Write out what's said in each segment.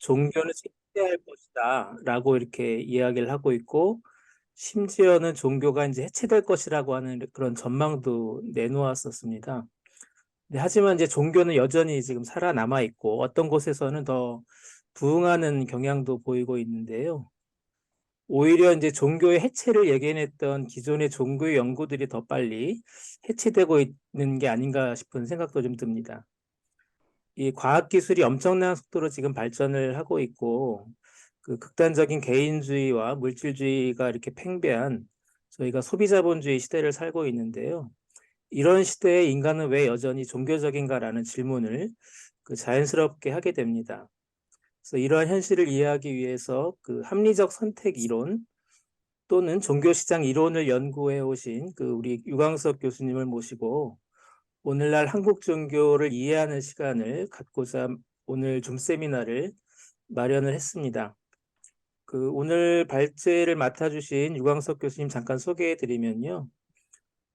종교는 삭제할 것이다라고 이렇게 이야기를 하고 있고, 심지어는 종교가 이제 해체될 것이라고 하는 그런 전망도 내놓았었습니다. 하지만 이제 종교는 여전히 지금 살아남아 있고 어떤 곳에서는 더 부흥하는 경향도 보이고 있는데요. 오히려 이제 종교의 해체를 예견했던 기존의 종교의 연구들이 더 빨리 해체되고 있는 게 아닌가 싶은 생각도 좀 듭니다. 이 과학 기술이 엄청난 속도로 지금 발전을 하고 있고 그 극단적인 개인주의와 물질주의가 이렇게 팽배한 저희가 소비자본주의 시대를 살고 있는데요. 이런 시대에 인간은 왜 여전히 종교적인가라는 질문을 그 자연스럽게 하게 됩니다. 그래서 이러한 현실을 이해하기 위해서 그 합리적 선택 이론 또는 종교시장 이론을 연구해 오신 그 우리 유광석 교수님을 모시고 오늘날 한국 종교를 이해하는 시간을 갖고자 오늘 줌 세미나를 마련을 했습니다. 그 오늘 발제를 맡아주신 유광석 교수님 잠깐 소개해 드리면요.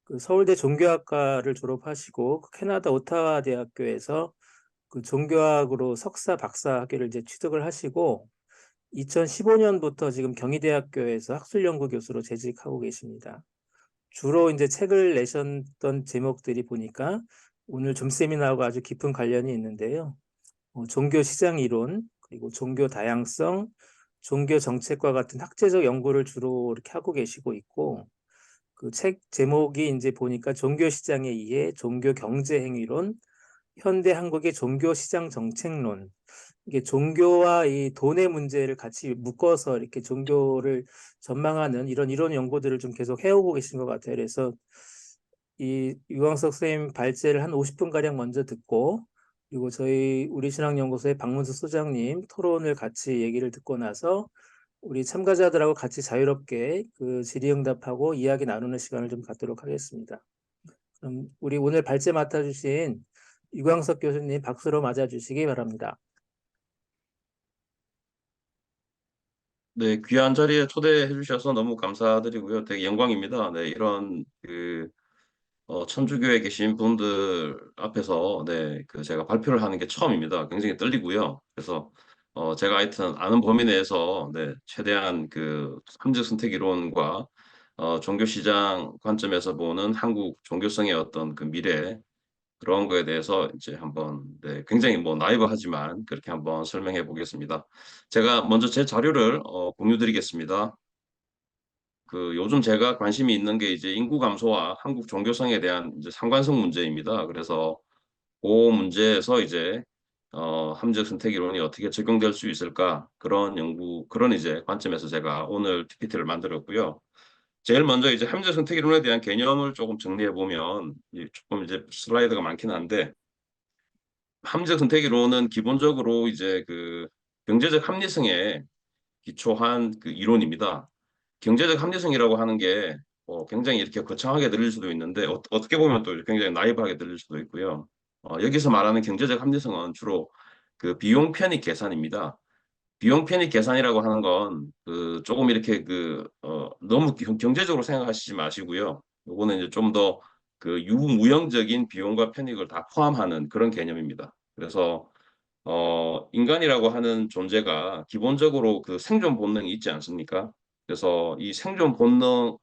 그 서울대 종교학과를 졸업하시고 그 캐나다 오타와 대학교에서 그 종교학으로 석사, 박사 학위를 이제 취득을 하시고 2015년부터 지금 경희대학교에서 학술연구 교수로 재직하고 계십니다. 주로 이제 책을 내셨던 제목들이 보니까 오늘 줌 세미나하고 아주 깊은 관련이 있는데요. 종교 시장 이론, 그리고 종교 다양성, 종교 정책과 같은 학제적 연구를 주로 이렇게 하고 계시고 있고, 그 책 제목이 이제 보니까 종교 시장에 의해 종교 경제 행위론, 현대 한국의 종교 시장 정책론. 이게 종교와 이 돈의 문제를 같이 묶어서 이렇게 종교를 전망하는 이런 이론 연구들을 좀 계속 해오고 계신 것 같아요. 그래서 이 유광석 선생님 발제를 한 50분 가량 먼저 듣고, 그리고 저희 우리신앙연구소의 박문수 소장님 토론을 같이 얘기를 듣고 나서 우리 참가자들하고 같이 자유롭게 그 질의응답하고 이야기 나누는 시간을 좀 갖도록 하겠습니다. 그럼 우리 오늘 발제 맡아주신 유광석 교수님 박수로 맞아주시기 바랍니다. 네, 귀한 자리에 초대해 주셔서 너무 감사드리고요. 되게 영광입니다. 네, 이런 천주교에 계신 분들 앞에서 제가 발표를 하는 게 처음입니다. 굉장히 떨리고요. 그래서 제가 하여튼 아는 범위 내에서 최대한 그 함정 선택 이론과 종교 시장 관점에서 보는 한국 종교성의 어떤 그 미래 그런 거에 대해서 이제 한번 굉장히 뭐 나이브하지만 그렇게 한번 설명해 보겠습니다. 제가 먼저 제 자료를 공유 드리겠습니다. 그 요즘 제가 관심이 있는 게 이제 인구 감소와 한국 종교성에 대한 이제 상관성 문제입니다. 그래서 그 문제에서 이제 함정 선택 이론이 어떻게 적용될 수 있을까 그런 연구 그런 이제 관점에서 제가 오늘 PPT를 만들었고요. 제일 먼저 이제 함정 선택 이론에 대한 개념을 조금 정리해 보면 조금 이제 슬라이드가 많긴 한데 함정 선택 이론은 기본적으로 이제 그 경제적 합리성에 기초한 그 이론입니다. 경제적 합리성이라고 하는 게 굉장히 이렇게 거창하게 들릴 수도 있는데 떻게 보면 또 굉장히 나이브하게 들릴 수도 있고요. 여기서 말하는 경제적 합리성은 주로 그 비용 편익 계산입니다. 비용 편익 계산이라고 하는 건 그 조금 이렇게 너무 경제적으로 생각하시지 마시고요. 요거는 이제 좀 더 그 유무형적인 비용과 편익을 다 포함하는 그런 개념입니다. 그래서 인간이라고 하는 존재가 기본적으로 그 생존 본능이 있지 않습니까? 그래서 이 생존 본능에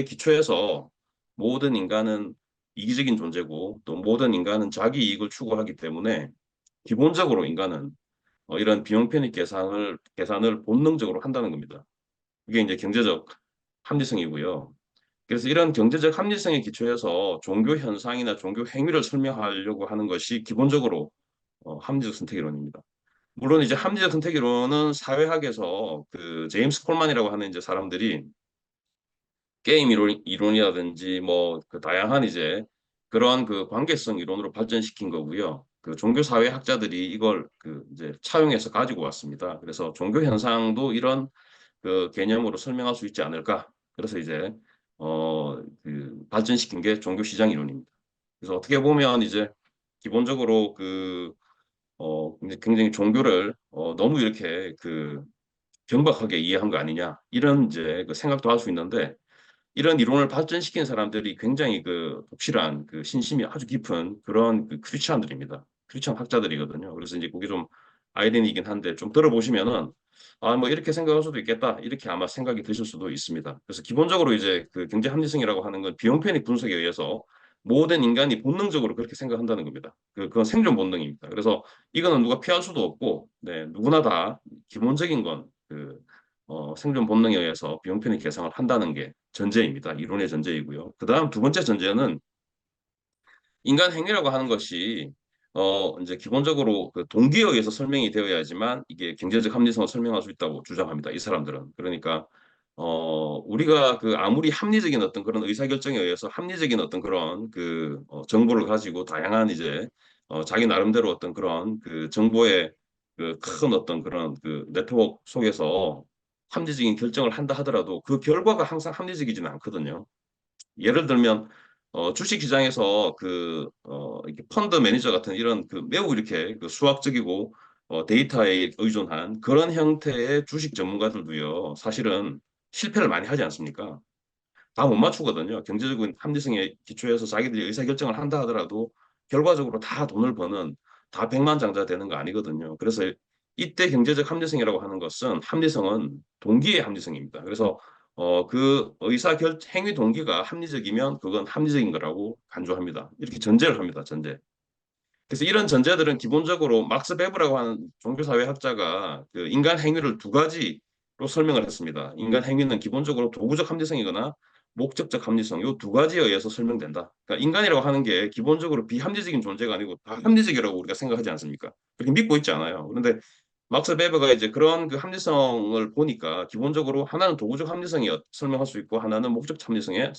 기초해서 모든 인간은 이기적인 존재고 또 모든 인간은 자기 이익을 추구하기 때문에 기본적으로 인간은 이런 비용 편익 계산을 본능적으로 한다는 겁니다. 이게 이제 경제적 합리성이고요. 그래서 이런 경제적 합리성에 기초해서 종교 현상이나 종교 행위를 설명하려고 하는 것이 기본적으로 합리적 선택 이론입니다. 물론 이제 합리적 선택 이론은 사회학에서 그 제임스 콜만이라고 하는 이제 사람들이 게임 이론이라든지 뭐 그 다양한 이제 그러한 그 관계성 이론으로 발전시킨 거고요. 그 종교 사회 학자들이 이걸 그 이제 차용해서 가지고 왔습니다. 그래서 종교 현상도 이런 그 개념으로 설명할 수 있지 않을까. 그래서 이제 그 발전시킨 게 종교 시장 이론입니다. 그래서 어떻게 보면 이제 기본적으로 이제 굉장히 종교를 너무 이렇게 그 경박하게 이해한 거 아니냐 이런 이제 그 생각도 할 수 있는데 이런 이론을 발전시킨 사람들이 굉장히 그 독실한 그 신심이 아주 깊은 그런 그 크리스천들입니다. 크리스천 학자들이거든요. 그래서 이제 그게 좀 아이린이긴 한데 좀 들어보시면은 아, 뭐 이렇게 생각할 수도 있겠다. 이렇게 아마 생각이 드실 수도 있습니다. 그래서 기본적으로 이제 그 경제 합리성이라고 하는 건 비용 편익 분석에 의해서 모든 인간이 본능적으로 그렇게 생각한다는 겁니다. 그건 생존 본능입니다. 그래서 이거는 누가 피할 수도 없고, 네, 누구나 다 기본적인 건 생존 본능에 의해서 비용 편익 계상을 한다는 게 전제입니다. 이론의 전제이고요. 그다음 두 번째 전제는 인간 행위라고 하는 것이 이제 기본적으로 그 동기에 의해서 설명이 되어야지만 이게 경제적 합리성을 설명할 수 있다고 주장합니다. 이 사람들은. 그러니까 우리가 그 아무리 합리적인 어떤 그런 의사결정에 의해서 합리적인 어떤 그런 정보를 가지고 다양한 이제 자기 나름대로 어떤 그런 그 정보의 그 큰 어떤 그런 그 네트워크 속에서 합리적인 결정을 한다 하더라도 그 결과가 항상 합리적이지는 않거든요. 예를 들면 주식 시장에서 이렇게 펀드 매니저 같은 이런 그 매우 이렇게 그 수학적이고 데이터에 의존한 그런 형태의 주식 전문가들도요. 사실은 실패를 많이 하지 않습니까? 다 못 맞추거든요. 경제적인 합리성에 기초해서 자기들이 의사결정을 한다 하더라도 결과적으로 다 돈을 버는 다 백만장자 되는 거 아니거든요. 그래서 이때 경제적 합리성이라고 하는 것은 합리성은 동기의 합리성입니다. 그래서 그 행위 동기가 합리적이면 그건 합리적인 거라고 간주합니다. 이렇게 전제를 합니다. 전제. 그래서 이런 전제들은 기본적으로 막스 베브라고 하는 종교사회학자가 그 인간 행위를 두 가지로 설명을 했습니다. 인간 행위는 기본적으로 도구적 합리성이거나 목적적 합리성 이 두 가지에 의해서 설명된다. 그러니까 인간이라고 하는 게 기본적으로 비합리적인 존재가 아니고 다 합리적이라고 우리가 생각하지 않습니까? 그렇게 믿고 있지 않아요. 그런데 막스 베버가 이제 그런 그 합리성을 보니까 기본적으로 하나는 도구적 합리성이 설명할 수 있고 하나는 목적 합리성에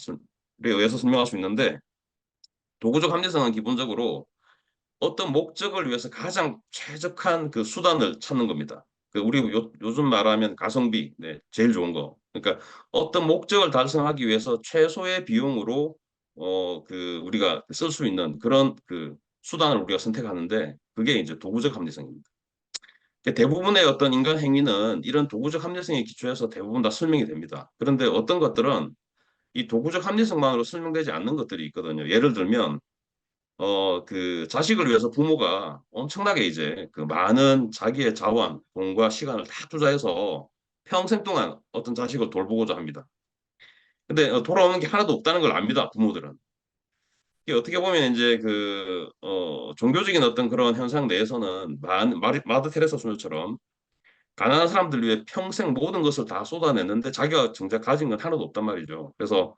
의해서 설명할 수 있는데 도구적 합리성은 기본적으로 어떤 목적을 위해서 가장 최적한 그 수단을 찾는 겁니다. 우리 요즘 말하면 가성비, 네, 제일 좋은 거. 그러니까 어떤 목적을 달성하기 위해서 최소의 비용으로 우리가 쓸 수 있는 그런 그 수단을 우리가 선택하는데 그게 이제 도구적 합리성입니다. 대부분의 어떤 인간 행위는 이런 도구적 합리성에 기초해서 대부분 다 설명이 됩니다. 그런데 어떤 것들은 이 도구적 합리성만으로 설명되지 않는 것들이 있거든요. 예를 들면 자식을 위해서 부모가 엄청나게 이제 그 많은 자기의 자원, 돈과 시간을 다 투자해서 평생 동안 어떤 자식을 돌보고자 합니다. 근데 돌아오는 게 하나도 없다는 걸 압니다, 부모들은. 이게 어떻게 보면 이제 종교적인 어떤 그런 현상 내에서는 마더 테레사 소녀처럼 가난한 사람들 위해 평생 모든 것을 다 쏟아냈는데 자기가 정작 가진 건 하나도 없단 말이죠. 그래서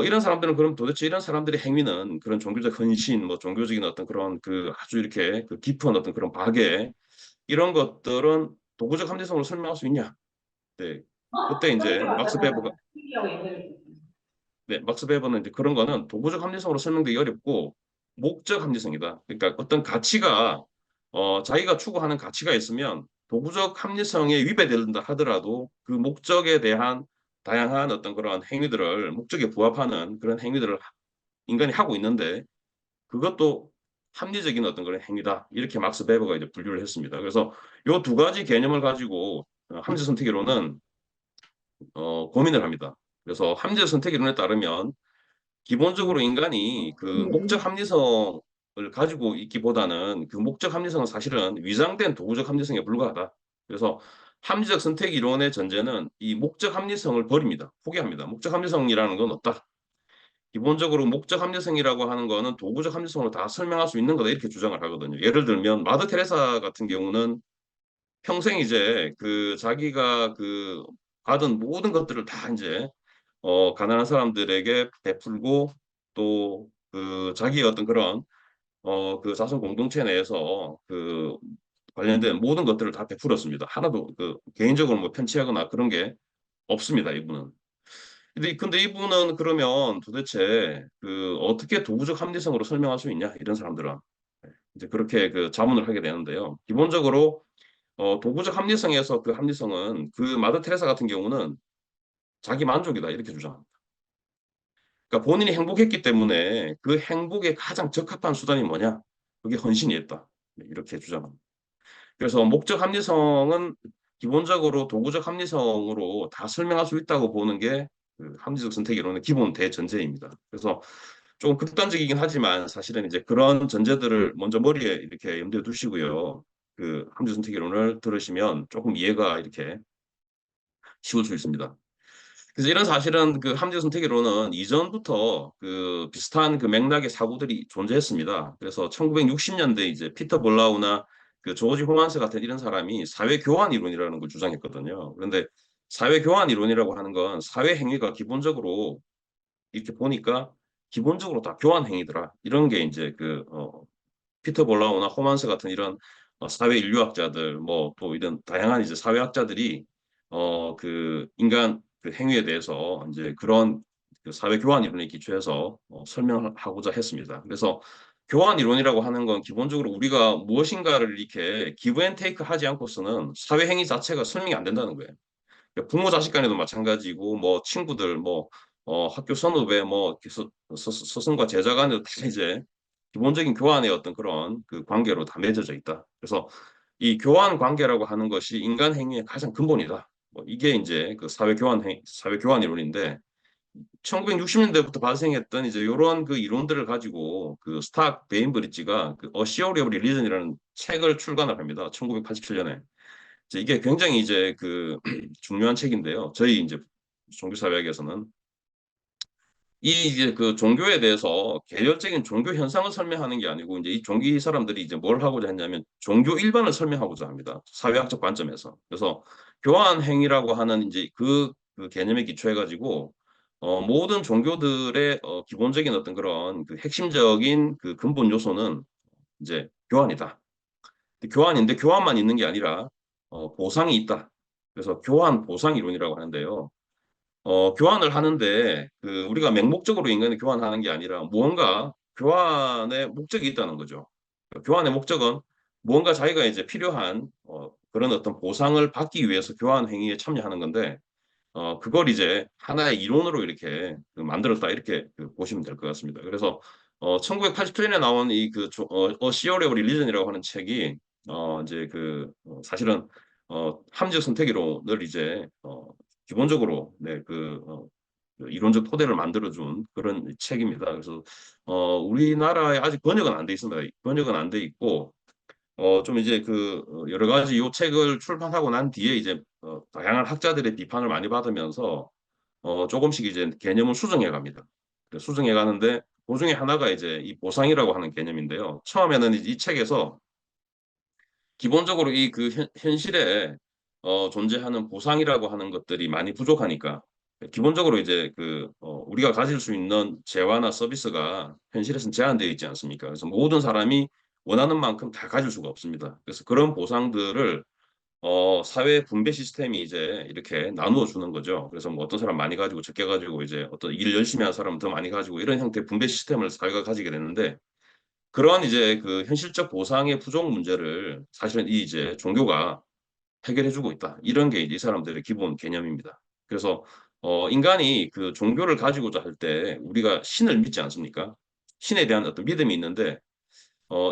이런 사람들은 그럼 도대체 이런 사람들의 행위는 그런 종교적 헌신, 뭐 종교적인 어떤 그런 그 아주 이렇게 그 깊은 어떤 그런 박애 이런 것들은 도구적 합리성으로 설명할 수 있냐? 네. 그때 그렇게 이제 말하잖아요. 신기하고 얘기를. 막스 베버는 이제 그런 거는 도구적 합리성으로 설명되기 어렵고 목적 합리성이다. 그러니까 어떤 가치가 자기가 추구하는 가치가 있으면 도구적 합리성에 위배된다 하더라도 그 목적에 대한 다양한 어떤 그런 행위들을 목적에 부합하는 그런 행위들을 인간이 하고 있는데 그것도 합리적인 어떤 그런 행위다. 이렇게 막스 베버가 이제 분류를 했습니다. 그래서 이 두 가지 개념을 가지고 합리적 선택이론은 고민을 합니다. 그래서 합리적 선택이론에 따르면 기본적으로 인간이 그 목적 합리성을 가지고 있기보다는 그 목적 합리성은 사실은 위장된 도구적 합리성에 불과하다. 그래서 합리적 선택 이론의 전제는 이 목적 합리성을 버립니다. 포기합니다. 목적 합리성이라는 건 없다. 기본적으로 목적 합리성이라고 하는 거는 도구적 합리성으로 다 설명할 수 있는 거다 이렇게 주장을 하거든요. 예를 들면 마더 테레사 같은 경우는 평생 이제 자기가 받은 모든 것들을 다 이제 가난한 사람들에게 베풀고 또 자기의 어떤 그런 자선 공동체 내에서 관련된 모든 것들을 다 베풀었습니다. 하나도 개인적으로 뭐 편취하거나 그런 게 없습니다. 이분은. 근데 이분은 그러면 도대체 어떻게 도구적 합리성으로 설명할 수 있냐? 이런 사람들은 이제 그렇게 자문을 하게 되는데요. 기본적으로 도구적 합리성에서 그 합리성은 마더 테레사 같은 경우는 자기 만족이다 이렇게 주장합니다. 그러니까 본인이 행복했기 때문에 그 행복에 가장 적합한 수단이 뭐냐? 그게 헌신이었다. 네, 이렇게 주장합니다. 그래서 목적 합리성은 기본적으로 도구적 합리성으로 다 설명할 수 있다고 보는 게 합리적 선택 이론의 기본 대전제입니다. 그래서 조금 극단적이긴 하지만 사실은 이제 그런 전제들을 먼저 머리에 이렇게 염두에 두시고요. 그 함수 선택 이론을 들으시면 조금 이해가 이렇게 쉬울 수 있습니다. 그래서 이런 사실은 그 함수 선택 이론은 이전부터 그 비슷한 그 맥락의 사고들이 존재했습니다. 그래서 1960년대 이제 피터 볼라우나 그 조지 호만스 같은 이런 사람이 사회 교환 이론이라는 걸 주장했거든요. 그런데 사회 교환 이론이라고 하는 건 사회 행위가 기본적으로 이렇게 보니까 기본적으로 다 교환 행위더라. 이런 게 이제 피터 볼라우나 호만스 같은 이런 사회 인류학자들 뭐 또 이런 다양한 이제 사회학자들이 그 인간 그 행위에 대해서 이제 그런 그 사회 교환 이론에 기초해서 설명하고자 했습니다. 그래서 교환 이론이라고 하는 건 기본적으로 우리가 무엇인가를 이렇게 기브 앤 테이크 하지 않고서는 사회 행위 자체가 설명이 안 된다는 거예요. 부모 자식 간에도 마찬가지고 뭐 친구들 뭐 학교 선후배 뭐 이렇게 스승과 제자 간에도 다 이제 기본적인 교환의 어떤 그런 그 관계로 다 맺어져 있다. 그래서 이 교환 관계라고 하는 것이 인간 행위의 가장 근본이다. 뭐 이게 이제 그 사회 교환 이론인데 1960년대부터 발생했던 이제 이런 그 이론들을 가지고 그 스탁 베인브리지가 그 A Theory of Religion이라는 책을 출간을 합니다. 1987년에. 이게 굉장히 이제 그 중요한 책인데요. 저희 이제 종교사회학에서는 이 이제 그 종교에 대해서 개별적인 종교 현상을 설명하는 게 아니고 이제 이 종교 사람들이 이제 뭘 하고자 했냐면 종교 일반을 설명하고자 합니다. 사회학적 관점에서. 그래서 교환 행위라고 하는 이제 그 개념에 기초해 가지고 모든 종교들의 기본적인 어떤 그런 그 핵심적인 그 근본 요소는 이제 교환이다. 교환인데 교환만 있는 게 아니라 보상이 있다. 그래서 교환 보상 이론이라고 하는데요. 교환을 하는데 그 우리가 맹목적으로 인간을 교환하는 게 아니라 무언가 교환의 목적이 있다는 거죠. 교환의 목적은 무언가 자기가 이제 필요한 그런 어떤 보상을 받기 위해서 교환 행위에 참여하는 건데 그걸 이제 하나의 이론으로 이렇게 그 만들었다 이렇게 그 보시면 될 것 같습니다. 그래서 1987년에 나온 A Theory of Religion이라고 하는 책이 이제 사실은 함정 선택 이론을 이제 기본적으로 그 이론적 토대를 만들어준 그런 책입니다. 그래서 우리나라에 아직 번역은 안 돼 있습니다. 번역은 안 돼 있고 좀 이제 여러 가지 요 책을 출판하고 난 뒤에 이제 다양한 학자들의 비판을 많이 받으면서 조금씩 이제 개념을 수정해 갑니다. 수정해 가는데 그중에 하나가 이제 이 보상이라고 하는 개념인데요. 처음에는 이 책에서 기본적으로 이 현실에 존재하는 보상이라고 하는 것들이 많이 부족하니까 기본적으로 이제 우리가 가질 수 있는 재화나 서비스가 현실에서는 제한되어 있지 않습니까? 그래서 모든 사람이 원하는 만큼 다 가질 수가 없습니다. 그래서 그런 보상들을 사회 분배 시스템이 이제 이렇게 나누어 주는 거죠. 그래서 뭐 어떤 사람 많이 가지고 적게 가지고 이제 어떤 일 열심히 하는 사람은 더 많이 가지고 이런 형태의 분배 시스템을 사회가 가지게 되는데 그러한 이제 그 현실적 보상의 부족 문제를 사실은 이 이제 종교가 해결해주고 있다. 이런 게 이제 이 사람들의 기본 개념입니다. 그래서 인간이 그 종교를 가지고자 할 때 우리가 신을 믿지 않습니까? 신에 대한 어떤 믿음이 있는데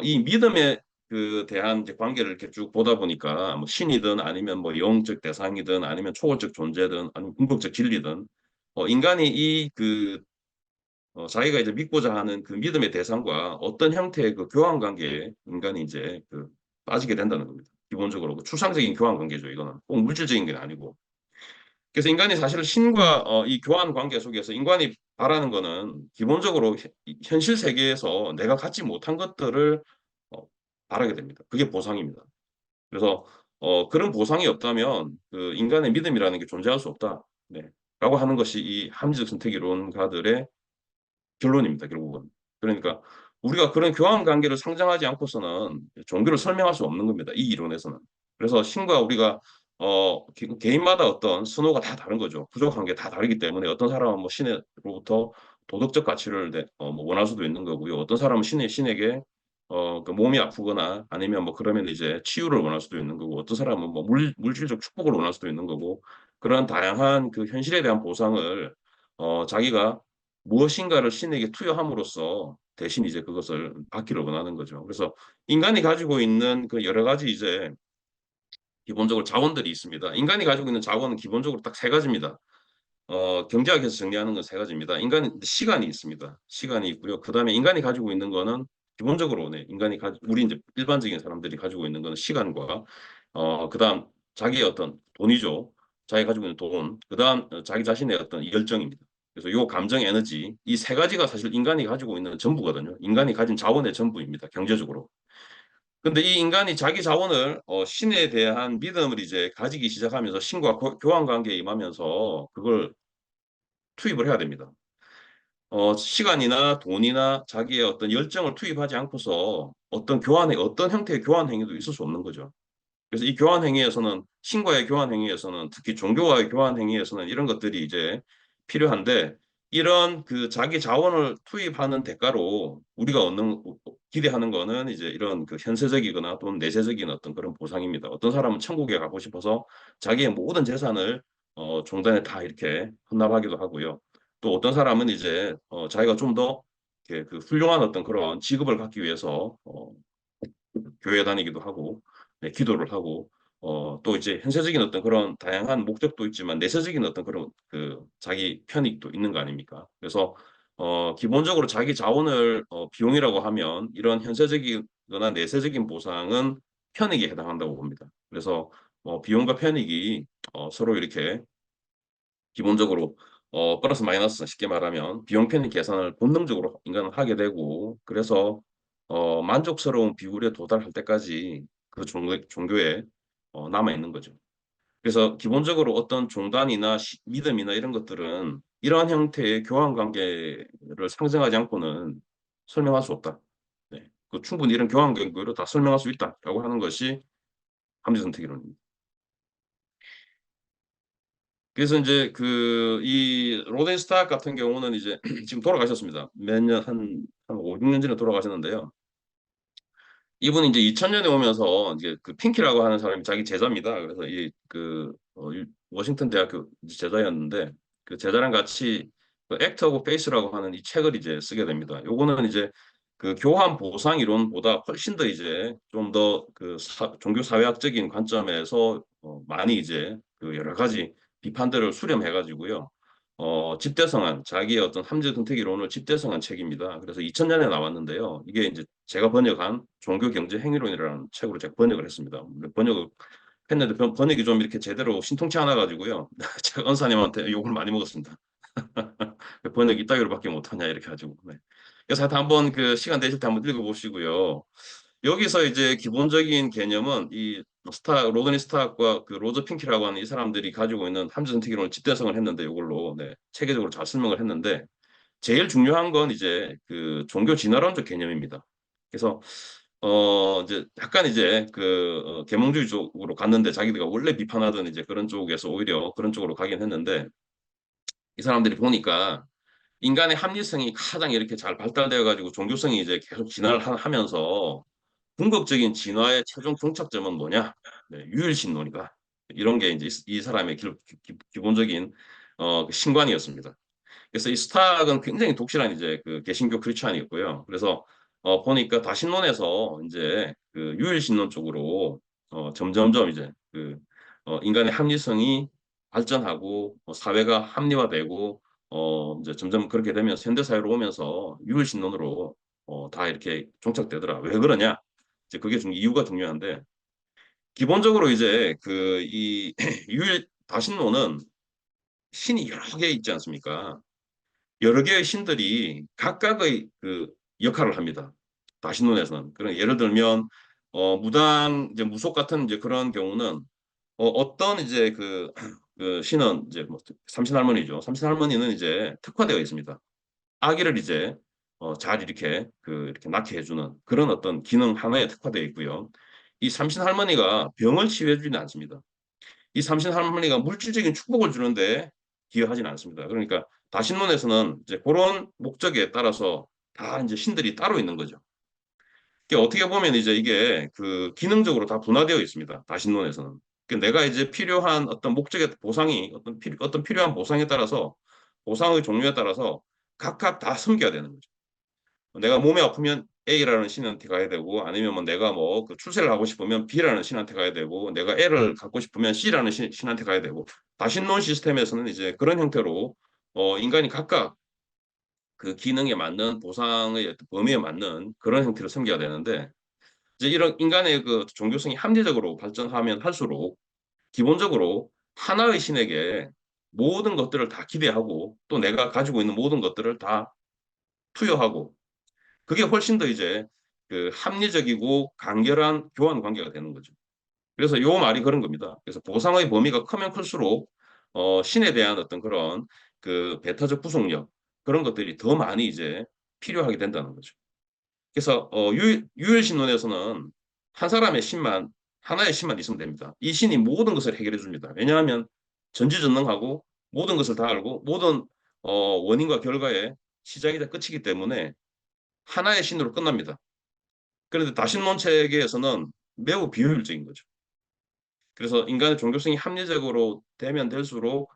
이 믿음에 대한 이제 관계를 이렇게 쭉 보다 보니까 뭐 신이든 아니면 뭐 영적 대상이든 아니면 초월적 존재든 아니면 궁극적 진리든 인간이 자기가 이제 믿고자 하는 그 믿음의 대상과 어떤 형태의 그 교환 관계에 인간이 이제 빠지게 된다는 겁니다. 기본적으로 그 추상적인 교환 관계죠. 이거는 꼭 물질적인 게 아니고. 그래서 인간이 사실 신과 이 교환 관계 속에서 인간이 바라는 거는 기본적으로 현실 세계에서 내가 갖지 못한 것들을 어, 바라게 됩니다. 그게 보상입니다. 그래서 그런 보상이 없다면 그 인간의 믿음이라는 게 존재할 수 없다. 네. 라고 하는 것이 이 합리적 선택 이론가들의 결론입니다, 결국은. 그러니까 우리가 그런 교환 관계를 상정하지 않고서는 종교를 설명할 수 없는 겁니다. 이 이론에서는. 그래서 신과 우리가 개인마다 어떤 선호가 다 다른 거죠. 부족한 게 다 다르기 때문에 어떤 사람은 뭐 신으로부터 도덕적 가치를 뭐 원할 수도 있는 거고요. 어떤 사람은 신에게 그 몸이 아프거나 아니면 뭐 그러면 이제 치유를 원할 수도 있는 거고 어떤 사람은 뭐 물질적 축복을 원할 수도 있는 거고 그런 다양한 그 현실에 대한 보상을 자기가 무엇인가를 신에게 투여함으로써 대신 이제 그것을 받기를 원하는 거죠. 그래서 인간이 가지고 있는 그 여러 가지 이제 기본적으로 자원들이 있습니다. 인간이 가지고 있는 자원은 기본적으로 딱 세 가지입니다. 경제학에서 정리하는 건 세 가지입니다. 인간은 시간이 있습니다. 시간이 있고요. 그다음에 인간이 가지고 있는 거는 기본적으로 네, 우리 이제 일반적인 사람들이 가지고 있는 거는 시간과 그다음 자기의 어떤 돈이죠. 자기 가지고 있는 돈, 그다음 자기 자신의 어떤 열정입니다. 그래서 요 감정 에너지 이 세 가지가 사실 인간이 가지고 있는 전부거든요. 인간이 가진 자원의 전부입니다. 경제적으로. 근데 이 인간이 자기 자원을 신에 대한 믿음을 이제 가지기 시작하면서 신과 교환 관계에 임하면서 그걸 투입을 해야 됩니다. 시간이나 돈이나 자기의 어떤 열정을 투입하지 않고서 어떤 형태의 교환 행위도 있을 수 없는 거죠. 그래서 이 교환 행위에서는 신과의 교환 행위에서는 특히 종교와의 교환 행위에서는 이런 것들이 이제 필요한데 이런 그 자기 자원을 투입하는 대가로 우리가 기대하는 거는 이제 이런 그 현세적이거나 또는 내세적인 어떤 그런 보상입니다. 어떤 사람은 천국에 가고 싶어서 자기의 모든 재산을 종단에 다 이렇게 헌납하기도 하고요. 또 어떤 사람은 이제 자기가 좀 더 그 훌륭한 어떤 그런 직업을 갖기 위해서 교회 다니기도 하고, 네, 기도를 하고, 또 이제 현세적인 어떤 그런 다양한 목적도 있지만 내세적인 어떤 그런 그 자기 편익도 있는 거 아닙니까? 그래서 기본적으로 자기 자원을 비용이라고 하면 이런 현세적이거나 내세적인 보상은 편익에 해당한다고 봅니다. 그래서 비용과 편익이 서로 이렇게 기본적으로 플러스 마이너스 쉽게 말하면 비용 편익 계산을 본능적으로 인간은 하게 되고 그래서 만족스러운 비율에 도달할 때까지 그 종교에 남아 있는 거죠. 그래서 기본적으로 어떤 종단이나 믿음이나 이런 것들은 이러한 형태의 교환 관계를 상정하지 않고는 설명할 수 없다. 네. 충분히 이런 교환 관계로 다 설명할 수 있다라고 하는 것이 함재선택 이론입니다. 그래서 이제 이 로덴 스탁 같은 경우는 이제 지금 돌아가셨습니다. 한 5, 6년 전에 돌아가셨는데요. 이분이 이제 2000년에 오면서 이제 그 핑키라고 하는 사람이 자기 제자입니다. 그래서 워싱턴 대학교 제자였는데 그 제자랑 같이 그 액트 오브 페이스라고 하는 이 책을 이제 쓰게 됩니다. 요거는 이제 그 교환 보상 이론보다 훨씬 더 이제 좀 더 그 종교 사회학적인 관점에서 많이 이제 그 여러 가지 비판들을 수렴해 가지고요. 집대성한 자기의 어떤 함재 선택 이론을 집대성한 책입니다. 그래서 2000년에 나왔는데요. 이게 이제 제가 번역한 종교 경제 행위론이라는 책으로 제가 번역을 했습니다. 번역을 했는데 번역이 좀 이렇게 제대로 신통치 않아 가지고요. 제가 은사님한테 욕을 많이 먹었습니다. 번역 이따위로밖에 못하냐 이렇게 가지고. 네. 그래서 하여튼 한번 그 시간 되실 때 한번 읽어보시고요. 여기서 이제 기본적인 개념은 로드니 스타크와 그 로저 핑키라고 하는 이 사람들이 가지고 있는 함재 선택 이론을 집대성을 했는데 이걸로 네, 체계적으로 잘 설명을 했는데 제일 중요한 건 이제 그 종교 진화론적 개념입니다. 그래서 이제 약간 이제 계몽주의 쪽으로 갔는데 자기들가 원래 비판하던 이제 그런 쪽에서 오히려 그런 쪽으로 가긴 했는데 이 사람들이 보니까 인간의 합리성이 가장 이렇게 잘 발달되어 가지고 종교성이 이제 계속 진화를 하면서 궁극적인 진화의 최종 종착점은 뭐냐? 네, 유일신론이다. 이런 게 이제 이 사람의 기본적인 그 신관이었습니다. 그래서 이 스탁은 굉장히 독실한 이제 그 개신교 크리스찬이었고요. 그래서 보니까 다신론에서 이제 그 유일신론 쪽으로 점점점 이제 인간의 합리성이 발전하고 사회가 합리화되고 이제 점점 그렇게 되면서 현대 사회로 오면서 유일신론으로 다 이렇게 종착되더라. 왜 그러냐? 이제 그게 이유가 중요한데 기본적으로 이제 이 유일 다신론은 신이 여러 개 있지 않습니까? 여러 개의 신들이 각각의 그 역할을 합니다. 다신론에서는. 그런 예를 들면 무당 이제 무속 같은 이제 그런 경우는 어떤 이제 그 신은 이제 뭐 삼신할머니죠. 삼신할머니는 이제 특화되어 있습니다. 아기를 이제 잘 이렇게 낳게 해주는 그런 어떤 기능 하나에 특화되어 있고요. 이 삼신할머니가 병을 치유해주지는 않습니다. 이 삼신할머니가 물질적인 축복을 주는데 기여하지는 않습니다. 그러니까 다신론에서는 이제 그런 목적에 따라서 다 이제 신들이 따로 있는 거죠. 이게 어떻게 보면 이제 이게 그 기능적으로 다 분화되어 있습니다. 다신론에서는. 내가 이제 필요한 어떤 목적의 보상이 어떤 필요한 보상에 따라서 보상의 종류에 따라서 각각 다 섬겨야 되는 거죠. 내가 몸이 아프면 A라는 신한테 가야 되고 아니면 뭐 내가 뭐그 출세를 하고 싶으면 B라는 신한테 가야 되고 내가 애를 갖고 싶으면 C라는 신한테 가야 되고 다신론 시스템에서는 이제 그런 형태로 인간이 각각 그 기능에 맞는 보상의 어떤 범위에 맞는 그런 형태를 섬겨야 되는데 이제 이런 인간의 그 종교성이 합리적으로 발전하면 할수록 기본적으로 하나의 신에게 모든 것들을 다 기대하고 또 내가 가지고 있는 모든 것들을 다 투여하고 그게 훨씬 더 이제 그 합리적이고 간결한 교환 관계가 되는 거죠. 그래서 요 말이 그런 겁니다. 그래서 보상의 범위가 크면 클수록 신에 대한 어떤 그런 그 배타적 구속력 그런 것들이 더 많이 이제 필요하게 된다는 거죠. 그래서 유일신론에서는 한 사람의 신만 하나의 신만 있으면 됩니다. 이 신이 모든 것을 해결해 줍니다. 왜냐하면 전지전능하고 모든 것을 다 알고 모든 원인과 결과의 시작이자 끝이기 때문에 하나의 신으로 끝납니다. 그런데 다신론 체계에서는 매우 비효율적인 거죠. 그래서 인간의 종교성이 합리적으로 되면 될수록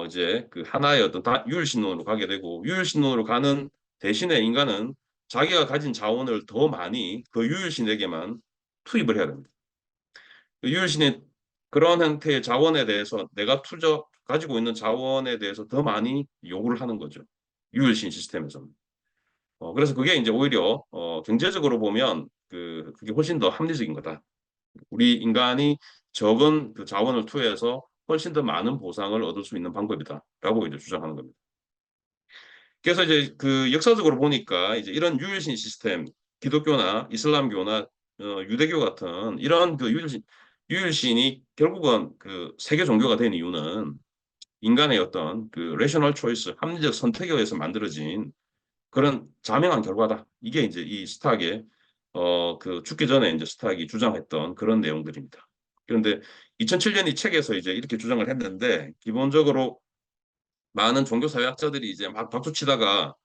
이제 그 하나의 어떤 유일신론으로 가게 되고 유일신론으로 가는 대신에 인간은 자기가 가진 자원을 더 많이 그 유일신에게만 투입을 해야 됩니다. 그 유일신의 그런 형태의 자원에 대해서 내가 가지고 있는 자원에 대해서 더 많이 요구를 하는 거죠. 유일신 시스템에서는. 그래서 그게 이제 오히려 경제적으로 보면 그게 훨씬 더 합리적인 거다. 우리 인간이 적은 그 자원을 투여해서 훨씬 더 많은 보상을 얻을 수 있는 방법이다라고 이제 주장하는 겁니다. 그래서 이제 그 역사적으로 보니까 이제 이런 유일신 시스템, 기독교나 이슬람교나 유대교 같은 이런 그 유일신이 결국은 그 세계 종교가 된 이유는 인간의 어떤 그 레셔널 초이스, 합리적 선택에 의해서 만들어진 그런 자명한 결과다. 이게 이제 이 스탁의 그 죽기 전에 이제 스탁이 주장했던 그런 내용들입니다. 그런데 2007년 이 책에서 이제 이렇게 주장을 했는데 기본적으로 많은 종교사회학자들이 이제 막 박수치다가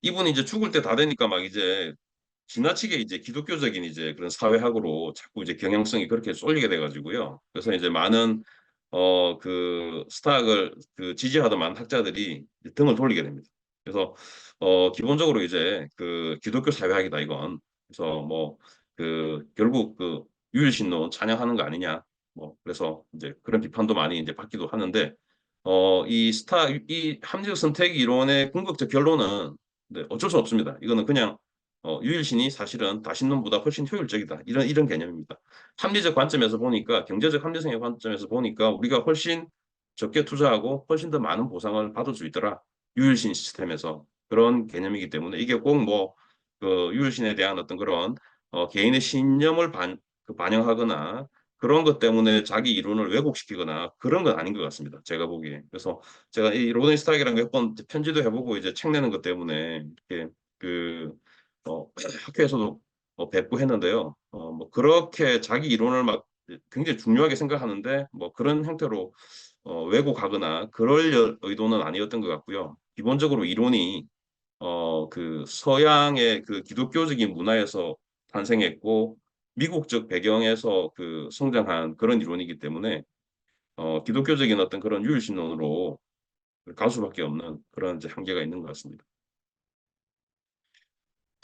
이분이 이제 죽을 때 다 되니까 막 이제 지나치게 이제 기독교적인 이제 그런 사회학으로 자꾸 이제 경향성이 그렇게 쏠리게 돼가지고요. 그래서 이제 많은 그 스탁을 그 지지하던 많은 학자들이 등을 돌리게 됩니다. 그래서 기본적으로 이제 그 기독교 사회학이다 이건. 그래서 뭐 그 결국 그 유일신론 찬양하는 거 아니냐. 뭐 그래서 이제 그런 비판도 많이 이제 받기도 하는데 이 합리적 선택 이론의 궁극적 결론은 네, 어쩔 수 없습니다. 이거는 그냥 유일신이 사실은 다신론보다 훨씬 효율적이다. 이런 개념입니다. 합리적 관점에서 보니까 경제적 합리성의 관점에서 보니까 우리가 훨씬 적게 투자하고 훨씬 더 많은 보상을 받을 수 있더라. 유일신 시스템에서 그런 개념이기 때문에 이게 꼭 뭐 그 유일신에 대한 어떤 그런 개인의 신념을 반영하거나 그런 것 때문에 자기 이론을 왜곡시키거나 그런 건 아닌 것 같습니다. 제가 보기에. 그래서 제가 이 로덴 스탁이랑 몇 번 편지도 해보고 이제 책 내는 것 때문에 이렇게 그 학교에서도 뵙고 했는데요. 뭐 그렇게 자기 이론을 막 굉장히 중요하게 생각하는데 뭐 그런 형태로 왜곡하거나 그럴 의도는 아니었던 것 같고요. 기본적으로 이론이 그 서양의 그 기독교적인 문화에서 탄생했고 미국적 배경에서 그 성장한 그런 이론이기 때문에 기독교적인 어떤 그런 유일신론으로 갈 수밖에 없는 그런 이제 한계가 있는 것 같습니다.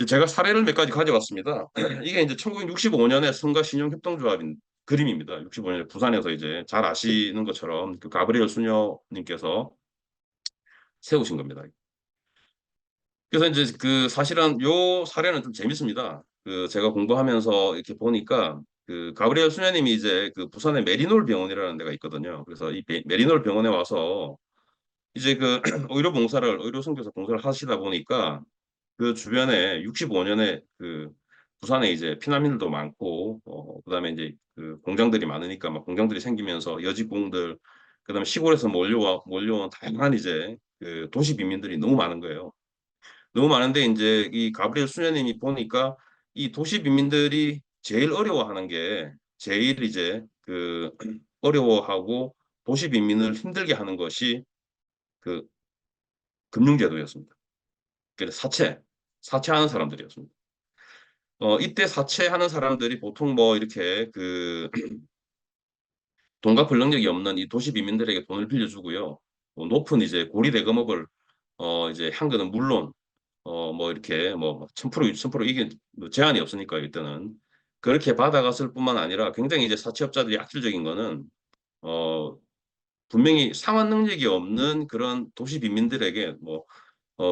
제가 사례를 몇 가지 가져왔습니다. 이게 이제 1965년에 성가 신용 협동조합인 그림입니다. 65년에 부산에서 이제 잘 아시는 것처럼 그 가브리엘 수녀님께서 세우신 겁니다. 그래서 이제 그 사실은 요 사례는 좀 재밌습니다. 그 제가 공부하면서 이렇게 보니까 그 가브리엘 수녀님이 이제 그 부산의 메리놀 병원이라는 데가 있거든요. 그래서 이 메리놀 병원에 와서 이제 그 의료 선교사 봉사를 하시다 보니까 그 주변에 65년에 그 부산에 이제 피난민들도 많고 그다음에 이제 그 공장들이 많으니까 막 공장들이 생기면서 여직공들 그다음에 시골에서 몰려온 다양한 이제 그 도시 빈민들이 너무 많은 거예요. 너무 많은데 이제 이 가브리엘 수녀님이 보니까 이 도시 빈민들이 제일 어려워하는 게 제일 이제 그 어려워하고 도시 빈민을 힘들게 하는 것이 그 금융제도였습니다. 그래서 사채하는 사람들이었습니다. 이때 사채하는 사람들이 보통 뭐 이렇게 그 돈 갚을 능력이 없는 이 도시 빈민들에게 돈을 빌려주고요. 높은 이제 고리 대금업을 이제 한 거는 물론 뭐 이렇게 뭐 1000% 이게 뭐 제한이 없으니까 이때는 그렇게 받아갔을 뿐만 아니라 굉장히 이제 사채업자들이 악질적인 거는 어 분명히 상환 능력이 없는 그런 도시 빈민들에게 뭐